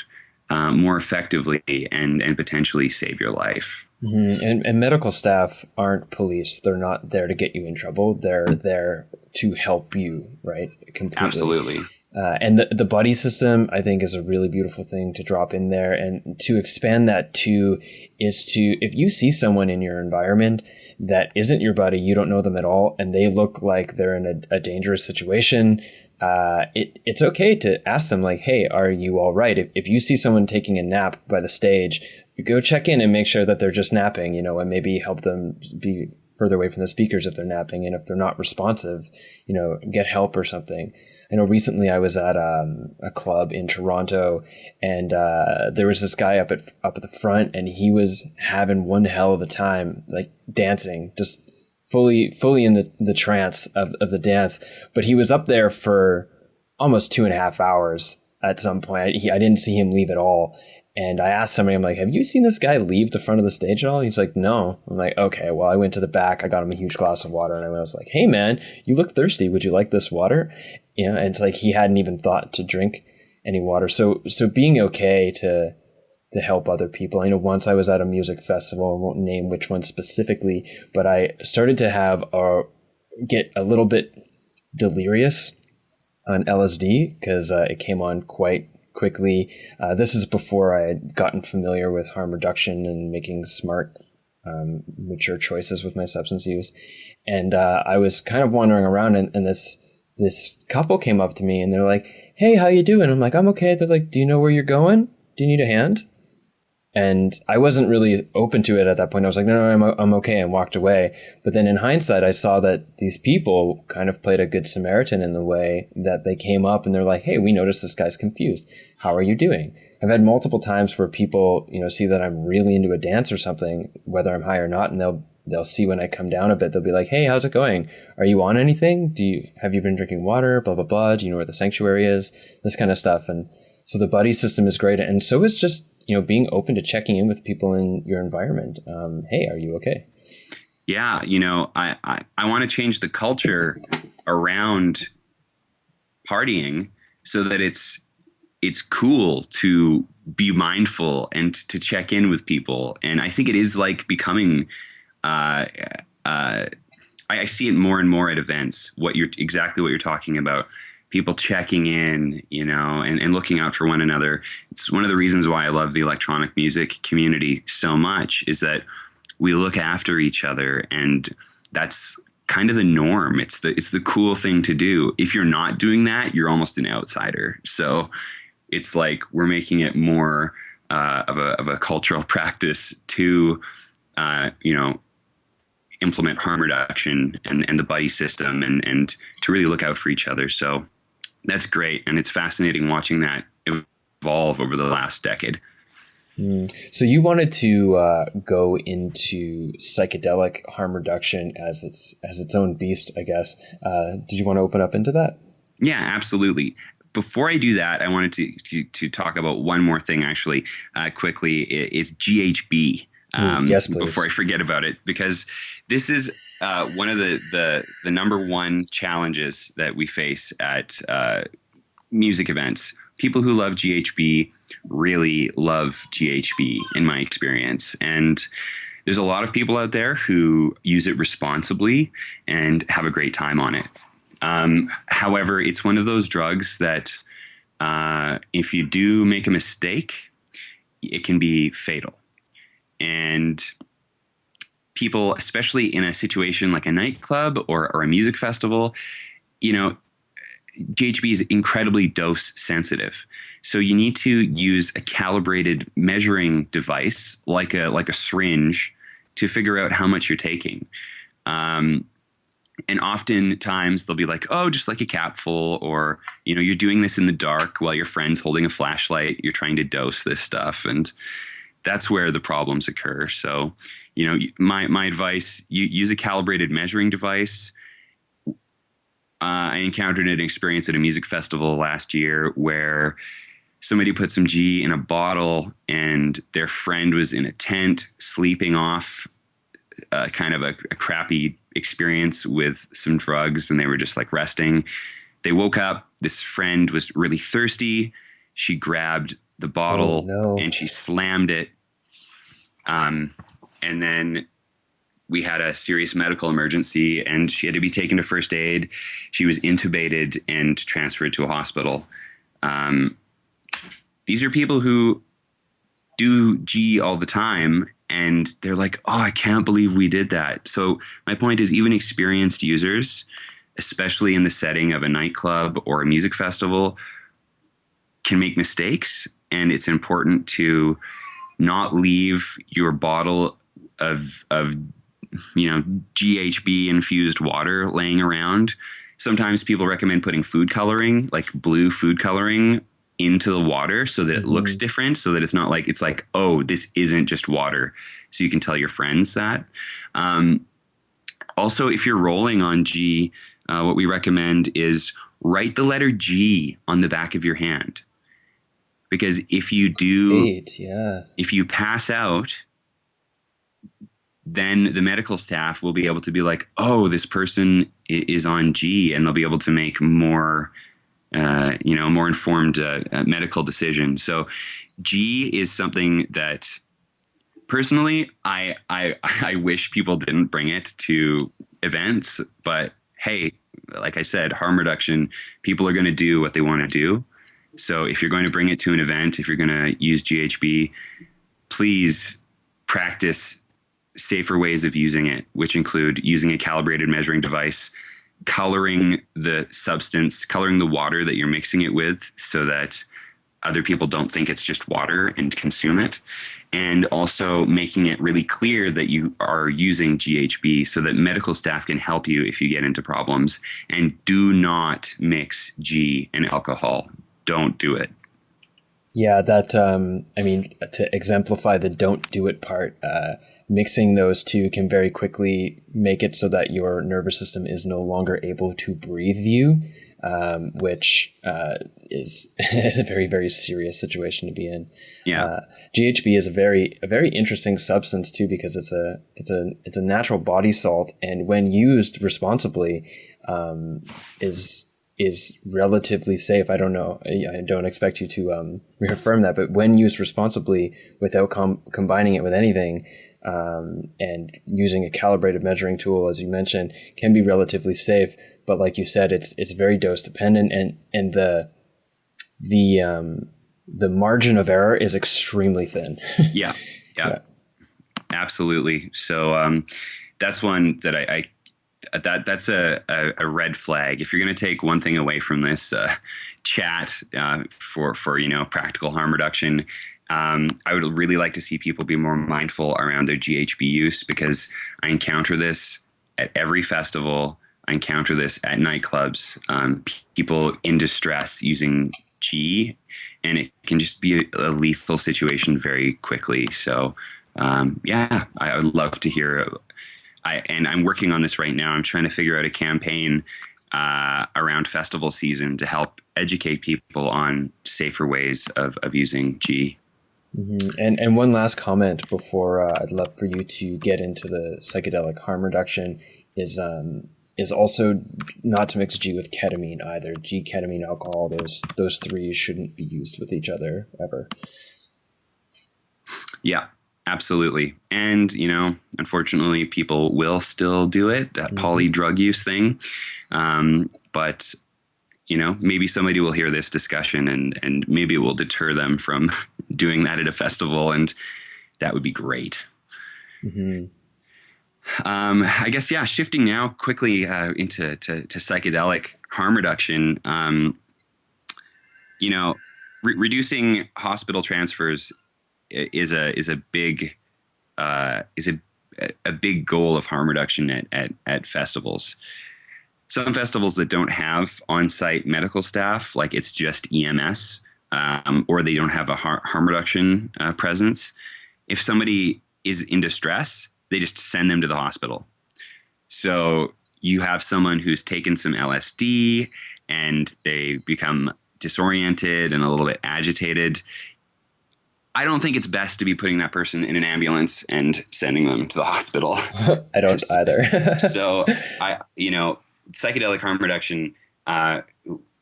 more effectively and potentially save your life. Mm-hmm. And medical staff aren't police. They're not there to get you in trouble. They're there to help you, right? Completely. Absolutely. And the buddy system, I think, is a really beautiful thing to drop in there. And to expand that too is if you see someone in your environment that isn't your buddy, you don't know them at all, and they look like they're in a dangerous situation, it's okay to ask them, like, hey, are you all right? If you see someone taking a nap by the stage, you go check in and make sure that they're just napping, and maybe help them be further away from the speakers if they're napping. And if they're not responsive, get help or something. I know recently I was at a club in Toronto, and there was this guy up at the front, and he was having one hell of a time, like dancing, just fully in the trance of the dance. But he was up there for almost 2.5 hours at some point. I didn't see him leave at all. And I asked somebody, I'm like, have you seen this guy leave the front of the stage at all? He's like, no. I'm like, okay, well, I went to the back. I got him a huge glass of water, and I was like, hey, man, you look thirsty. Would you like this water? And it's like he hadn't even thought to drink any water. So being okay to help other people. I know once I was at a music festival, I won't name which one specifically, but I started to get a little bit delirious on LSD because it came on quite quickly. This is before I had gotten familiar with harm reduction and making smart, mature choices with my substance use. And I was kind of wandering around, and this couple came up to me, and they're like, hey, how you doing? I'm like, I'm okay. They're like, do you know where you're going? Do you need a hand? And I wasn't really open to it at that point. I was like, no, I'm okay, and walked away. But then in hindsight, I saw that these people kind of played a good Samaritan in the way that they came up and they're like, hey, we noticed this guy's confused. How are you doing? I've had multiple times where people, see that I'm really into a dance or something, whether I'm high or not, and they'll see when I come down a bit, they'll be like, hey, how's it going? Are you on anything? Have you been drinking water? Blah, blah, blah. Do you know where the sanctuary is? This kind of stuff. And so the buddy system is great. And so is just, being open to checking in with people in your environment. Hey, are you okay? Yeah. I want to change the culture around partying so that it's cool to be mindful and to check in with people. And I think it is like becoming, I see it more and more at events, exactly what you're talking about. People checking in, and looking out for one another. It's one of the reasons why I love the electronic music community so much, is that we look after each other, and that's kind of the norm. It's the cool thing to do. If you're not doing that, you're almost an outsider. So it's like we're making it more of a cultural practice to implement harm reduction and the buddy system and to really look out for each other. So that's great. And it's fascinating watching that evolve over the last decade. So you wanted to go into psychedelic harm reduction as its own beast, I guess. Did you want to open up into that? Yeah, absolutely. Before I do that, I wanted to talk about one more thing, actually, quickly. It's GHB. Yes, please. Before I forget about it, because this is one of the number one challenges that we face at music events. People who love GHB really love GHB, in my experience. And there's a lot of people out there who use it responsibly and have a great time on it. However, it's one of those drugs that if you do make a mistake, it can be fatal. And people, especially in a situation like a nightclub or a music festival, GHB is incredibly dose sensitive. So you need to use a calibrated measuring device like a syringe to figure out how much you're taking. And oftentimes they'll be like, oh, just like a capful, or, you're doing this in the dark while your friend's holding a flashlight. You're trying to dose this stuff. And that's where the problems occur. So, my advice, use a calibrated measuring device. I encountered an experience at a music festival last year where somebody put some G in a bottle and their friend was in a tent sleeping off kind of a crappy experience with some drugs, and they were just like resting. They woke up. This friend was really thirsty. She grabbed the bottle and she slammed it. And then we had a serious medical emergency and she had to be taken to first aid. She was intubated and transferred to a hospital. These are people who do G all the time and they're like, oh, I can't believe we did that. So my point is, even experienced users, especially in the setting of a nightclub or a music festival, can make mistakes. And it's important to not leave your bottle of GHB infused water laying around. Sometimes people recommend putting food coloring, like blue food coloring, into the water so that it looks different, so that it's not like, oh, this isn't just water. So you can tell your friends that. Also, if you're rolling on G, what we recommend is write the letter G on the back of your hand. Because if you do, if you pass out, then the medical staff will be able to be like, oh, this person is on G, and they'll be able to make more informed medical decisions. So G is something that personally, I wish people didn't bring it to events, but hey, like I said, harm reduction, people are going to do what they want to do. So if you're going to bring it to an event, if you're going to use GHB, please practice safer ways of using it, which include using a calibrated measuring device, coloring the substance, coloring the water that you're mixing it with so that other people don't think it's just water and consume it, and also making it really clear that you are using GHB so that medical staff can help you if you get into problems. And do not mix G and alcohol. Don't do it. Yeah, that, to exemplify the don't do it part, mixing those two can very quickly make it so that your nervous system is no longer able to breathe you, which is a very, very serious situation to be in. Yeah. GHB is a very interesting substance too, because it's a natural body salt, and when used responsibly, is relatively safe. I don't know. I don't expect you to reaffirm that, but when used responsibly without combining it with anything, and using a calibrated measuring tool, as you mentioned, can be relatively safe. But like you said, it's very dose dependent, and the margin of error is extremely thin. Yeah, absolutely. So that's one that that's a red flag. If you're going to take one thing away from this chat for practical harm reduction, I would really like to see people be more mindful around their GHB use, because I encounter this at every festival. I encounter this at nightclubs, people in distress using G, and it can just be a lethal situation very quickly. So, I would love to hear. And I'm working on this right now. I'm trying to figure out a campaign around festival season to help educate people on safer ways of using G. Mm-hmm. And one last comment before I'd love for you to get into the psychedelic harm reduction is also not to mix G with ketamine either. G, ketamine, alcohol, those three shouldn't be used with each other ever. Yeah, absolutely. And, unfortunately, people will still do it, that poly drug use thing. But, maybe somebody will hear this discussion and maybe it will deter them from doing that at a festival. And that would be great. Mm-hmm. I guess, shifting now quickly into psychedelic harm reduction, reducing hospital transfers is a big big goal of harm reduction at festivals. Some festivals that don't have on-site medical staff, like it's just EMS, or they don't have a harm reduction presence. If somebody is in distress, they just send them to the hospital. So you have someone who's taken some LSD and they become disoriented and a little bit agitated. I don't think it's best to be putting that person in an ambulance and sending them to the hospital. I don't either. So psychedelic harm reduction,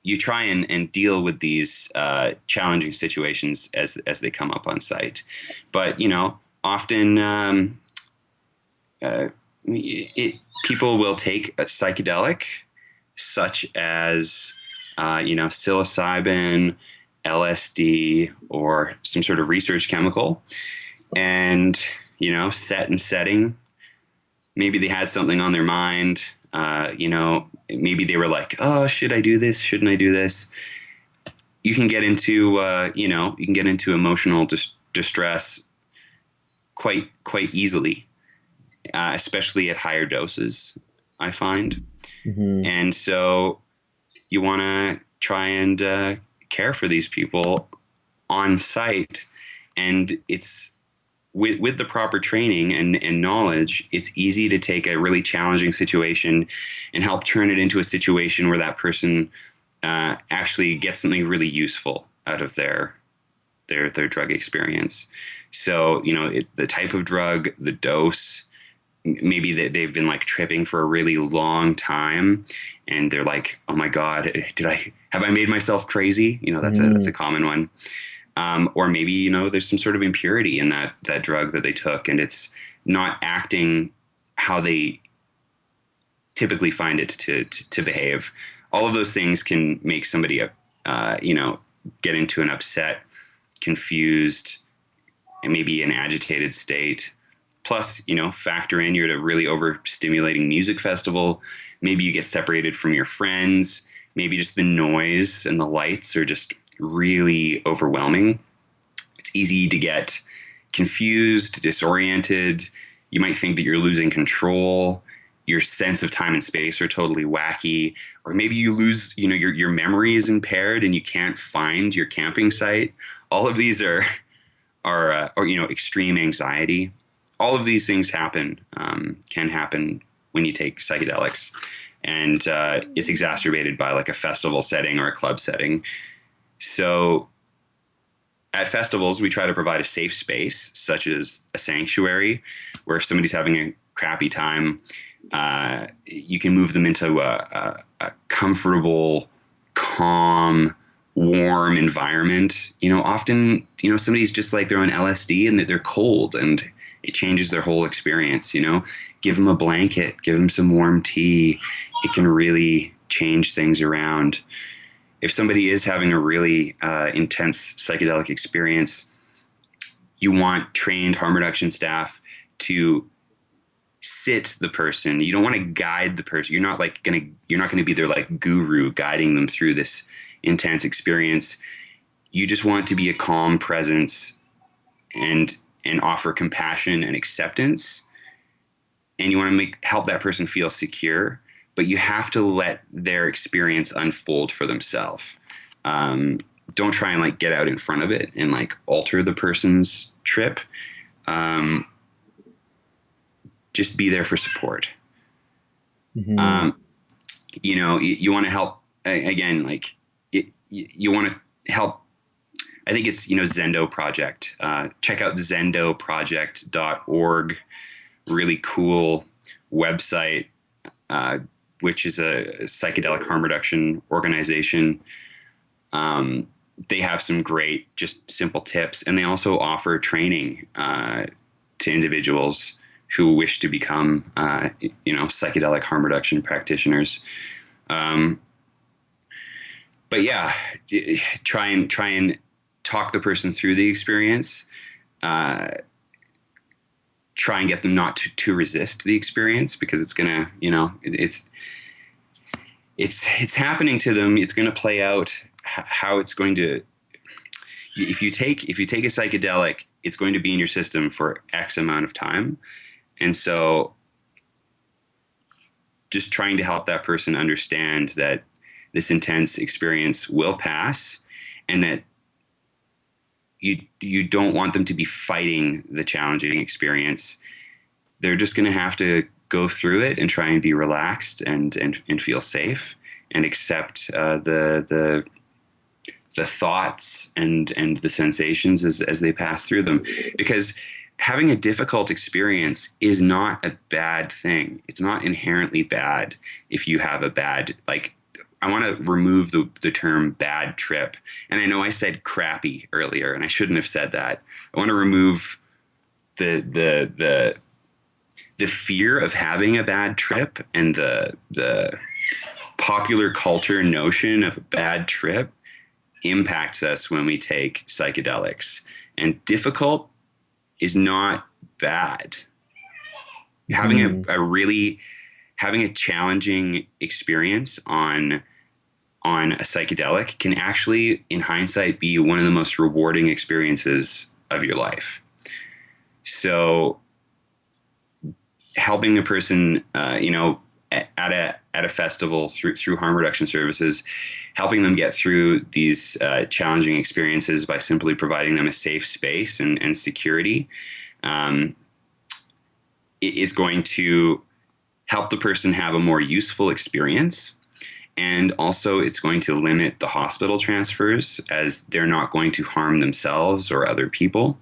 you try and deal with these challenging situations as they come up on site. But, often people will take a psychedelic such as, psilocybin, LSD, or some sort of research chemical, and, set and setting. Maybe they had something on their mind. Maybe they were like, oh, should I do this? Shouldn't I do this? You can get into, emotional distress quite easily, especially at higher doses, I find. Mm-hmm. And so you want to try and care for these people on site. And it's with the proper training and knowledge, it's easy to take a really challenging situation and help turn it into a situation where that person actually gets something really useful out of their drug experience. So, it's the type of drug, the dose, maybe they've been like tripping for a really long time and they're like, oh my God, have I made myself crazy? That's a common one. Or maybe, there's some sort of impurity in that drug that they took and it's not acting how they typically find it to behave. All of those things can make somebody, get into an upset, confused, and maybe an agitated state. Plus, factor in you're at a really overstimulating music festival. Maybe you get separated from your friends. Maybe just the noise and the lights are just really overwhelming. It's easy to get confused, disoriented. You might think that you're losing control. Your sense of time and space are totally wacky. Or maybe you lose, your memory is impaired and you can't find your camping site. All of these are extreme anxiety. All of these things can happen when you take psychedelics. And it's exacerbated by like a festival setting or a club setting. So at festivals, we try to provide a safe space, such as a sanctuary, where if somebody's having a crappy time, you can move them into a comfortable, calm, warm environment. Often, somebody's just like they're on LSD and they're cold and it changes their whole experience. Give them a blanket, give them some warm tea. It can really change things around. If somebody is having a really intense psychedelic experience, you want trained harm reduction staff to sit the person. You don't want to guide the person. You're not going to be their like guru guiding them through this intense experience. You just want to be a calm presence and offer compassion and acceptance, and you want to help that person feel secure, but you have to let their experience unfold for themselves. Don't try and like get out in front of it and like alter the person's trip. Just be there for support. Mm-hmm. You want to help again, like you want to help. I think it's, Zendo Project. Check out zendoproject.org. Really cool website, which is a psychedelic harm reduction organization. They have some great, just simple tips, and they also offer training to individuals who wish to become, psychedelic harm reduction practitioners. But yeah, try and talk the person through the experience. Try and get them not to resist the experience, because it's gonna, it's happening to them. It's going to play out how it's going to. If you take a psychedelic, it's going to be in your system for X amount of time, and so just trying to help that person understand that this intense experience will pass, and that you don't want them to be fighting the challenging experience. They're just going to have to go through it and try and be relaxed and feel safe and accept the thoughts and the sensations as they pass through them. Because having a difficult experience is not a bad thing. It's not inherently bad if you have a bad, like, I want to remove the term bad trip. And I know I said crappy earlier, and I shouldn't have said that. I want to remove the fear of having a bad trip and the popular culture notion of a bad trip impacts us when we take psychedelics. And difficult is not bad. Having having a challenging experience on a psychedelic can actually, in hindsight, be one of the most rewarding experiences of your life. So helping a person, at a festival through harm reduction services, helping them get through these challenging experiences by simply providing them a safe space and security, is going to help the person have a more useful experience. And also it's going to limit the hospital transfers, as they're not going to harm themselves or other people.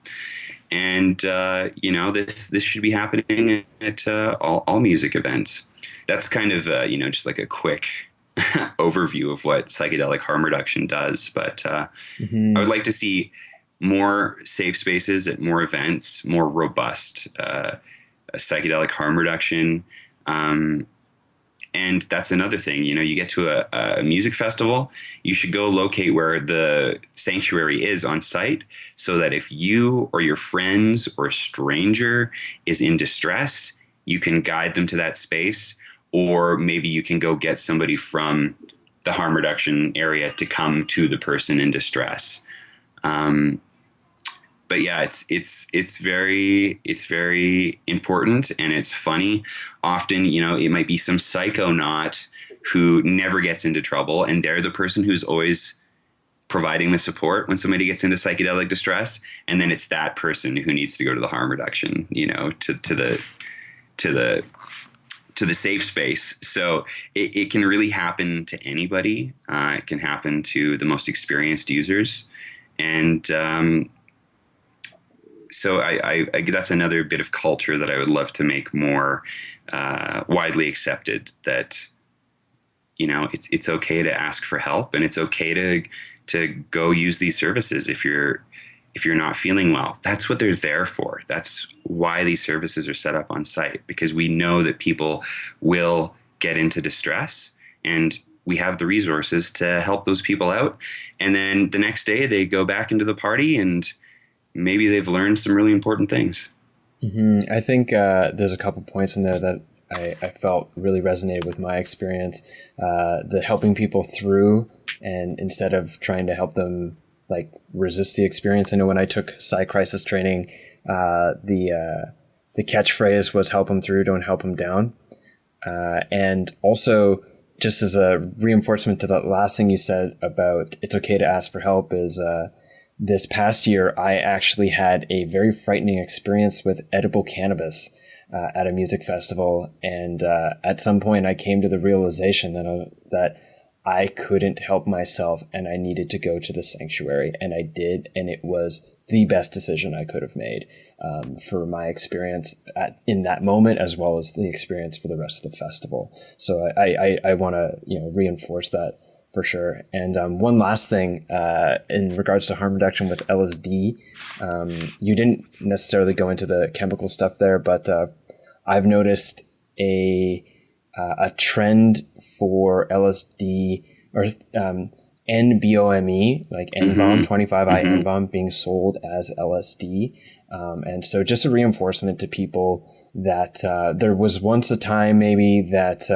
And, this should be happening at all music events. That's kind of, just like a quick overview of what psychedelic harm reduction does. But I would like to see more safe spaces at more events, more robust psychedelic harm reduction. And that's another thing, you get to a music festival, you should go locate where the sanctuary is on site, so that if you or your friends or a stranger is in distress, you can guide them to that space, or maybe you can go get somebody from the harm reduction area to come to the person in distress. But yeah, it's very important, and it's funny. Often, it might be some psychonaut who never gets into trouble, and they're the person who's always providing the support when somebody gets into psychedelic distress, and then it's that person who needs to go to the harm reduction, to the safe space. So it can really happen to anybody. It can happen to the most experienced users, and so I that's another bit of culture that I would love to make more widely accepted, that, it's okay to ask for help, and it's okay to go use these services if you're not feeling well. That's what they're there for. That's why these services are set up on site, because we know that people will get into distress, and we have the resources to help those people out. And then the next day they go back into the party, and maybe they've learned some really important things. Mm-hmm. I think there's a couple points in there that I felt really resonated with my experience. The helping people through, and instead of trying to help them like resist the experience. I know when I took psych crisis training, the catchphrase was "help them through, don't help them down." And also, just as a reinforcement to that last thing you said about it's okay to ask for help, is this past year, I actually had a very frightening experience with edible cannabis at a music festival. And at some point, I came to the realization that I couldn't help myself and I needed to go to the sanctuary. And I did. And it was the best decision I could have made for my experience in that moment, as well as the experience for the rest of the festival. So I want to reinforce that for sure. And one last thing in regards to harm reduction with LSD, you didn't necessarily go into the chemical stuff there, but I've noticed a trend for LSD or NBOME, like NBOM, 25I NBOM being sold as LSD. And so just a reinforcement to people that there was once a time maybe that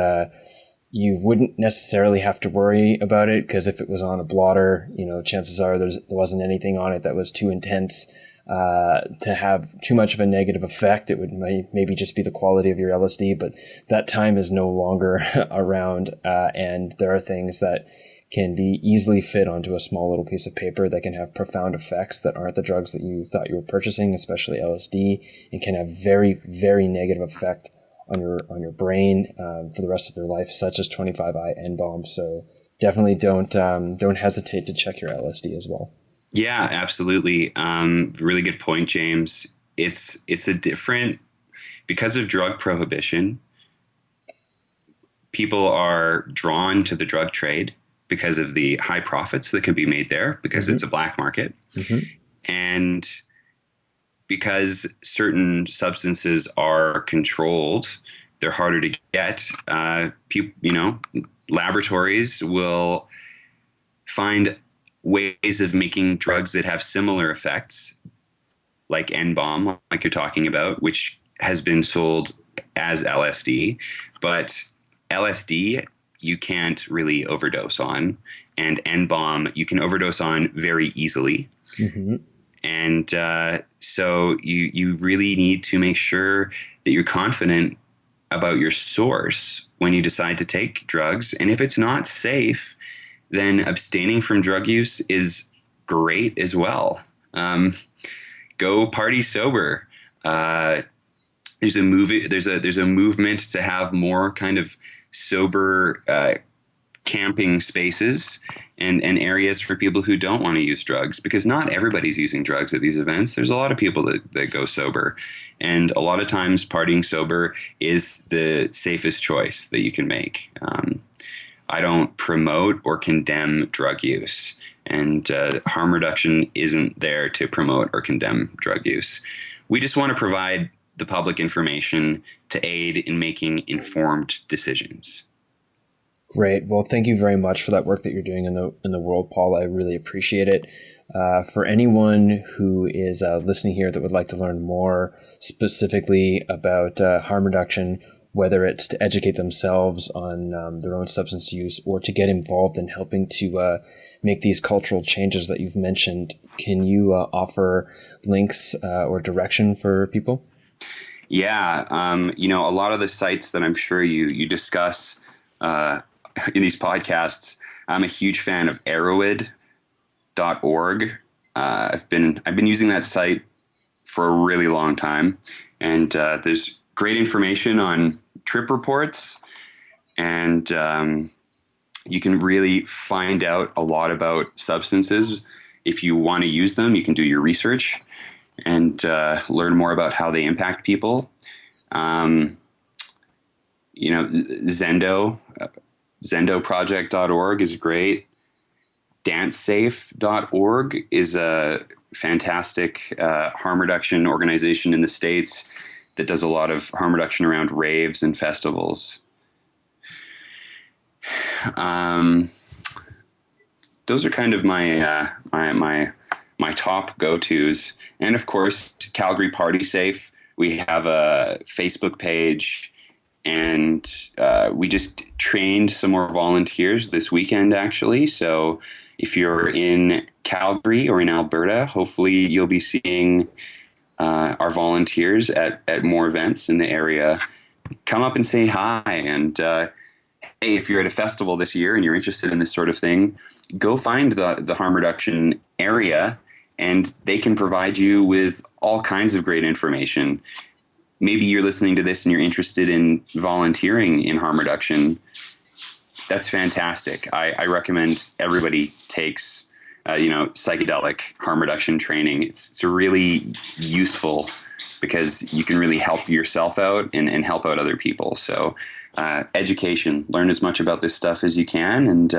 you wouldn't necessarily have to worry about it, because if it was on a blotter, chances are there wasn't anything on it that was too intense to have too much of a negative effect. It would maybe just be the quality of your LSD, but that time is no longer around. And there are things that can be easily fit onto a small little piece of paper that can have profound effects that aren't the drugs that you thought you were purchasing, especially LSD, and can have very, very negative effect on your brain for the rest of your life, such as 25I NBOM. So definitely don't hesitate to check your LSD as well. Yeah, absolutely. Really good point, James. It's a different, because of drug prohibition, people are drawn to the drug trade because of the high profits that can be made there, because it's a black market. And because certain substances are controlled, they're harder to get. Laboratories will find ways of making drugs that have similar effects, like NBOM, like you're talking about, which has been sold as LSD. But LSD, you can't really overdose on, and NBOM you can overdose on very easily. And so you really need to make sure that you're confident about your source when you decide to take drugs. And if it's not safe, then abstaining from drug use is great as well. Go party sober. There's a movement to have more kind of sober camping spaces and areas for people who don't want to use drugs, because not everybody's using drugs at these events. There's a lot of people that go sober, and a lot of times partying sober is the safest choice that you can make. I don't promote or condemn drug use, and harm reduction isn't there to promote or condemn drug use. We just want to provide the public information to aid in making informed decisions. Great. Well, thank you very much for that work that you're doing in the world, Paul. I really appreciate it. For anyone who is listening here that would like to learn more specifically about harm reduction, whether it's to educate themselves on their own substance use or to get involved in helping to make these cultural changes that you've mentioned, can you offer links or direction for people? Yeah. A lot of the sites that I'm sure you discuss in these podcasts, I'm a huge fan of arrowid.org. I've been using that site for a really long time, and there's great information on trip reports, and you can really find out a lot about substances. If you want to use them, you can do your research and learn more about how they impact people. Zendoproject.org is great. DanceSafe.org is a fantastic harm reduction organization in the States that does a lot of harm reduction around raves and festivals. Those are kind of my top go-tos. And of course, Calgary Party Safe. We have a Facebook page, and we just trained some more volunteers this weekend, actually. So if you're in Calgary or in Alberta, hopefully you'll be seeing our volunteers at more events in the area. Come up and say hi. And hey, if you're at a festival this year and you're interested in this sort of thing, go find the harm reduction area, and they can provide you with all kinds of great information. Maybe you're listening to this and you're interested in volunteering in harm reduction. That's fantastic. I recommend everybody takes, psychedelic harm reduction training. It's really useful because you can really help yourself out and help out other people. So education, learn as much about this stuff as you can. And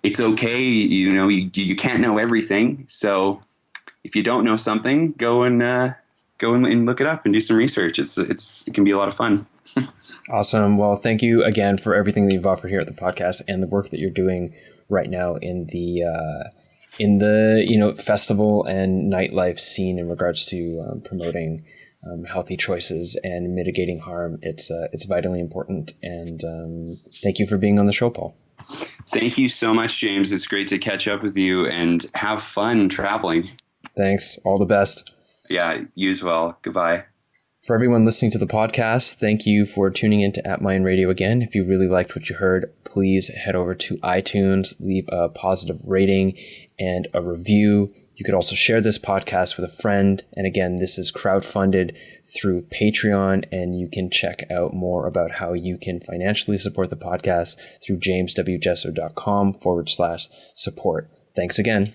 it's okay. You can't know everything. So if you don't know something, go and look it up and do some research. It can be a lot of fun. Awesome. Well, thank you again for everything that you've offered here at the podcast and the work that you're doing right now in the festival and nightlife scene in regards to promoting healthy choices and mitigating harm. It's vitally important. And thank you for being on the show, Paul. Thank you so much, James. It's great to catch up with you and have fun traveling. Thanks. All the best. Yeah, you as well. Goodbye. For everyone listening to the podcast, thank you for tuning into ATTMind Radio again. If you really liked what you heard, please head over to iTunes, leave a positive rating and a review. You could also share this podcast with a friend. And again, this is crowdfunded through Patreon, and you can check out more about how you can financially support the podcast through jameswjesser.com/support. Thanks again.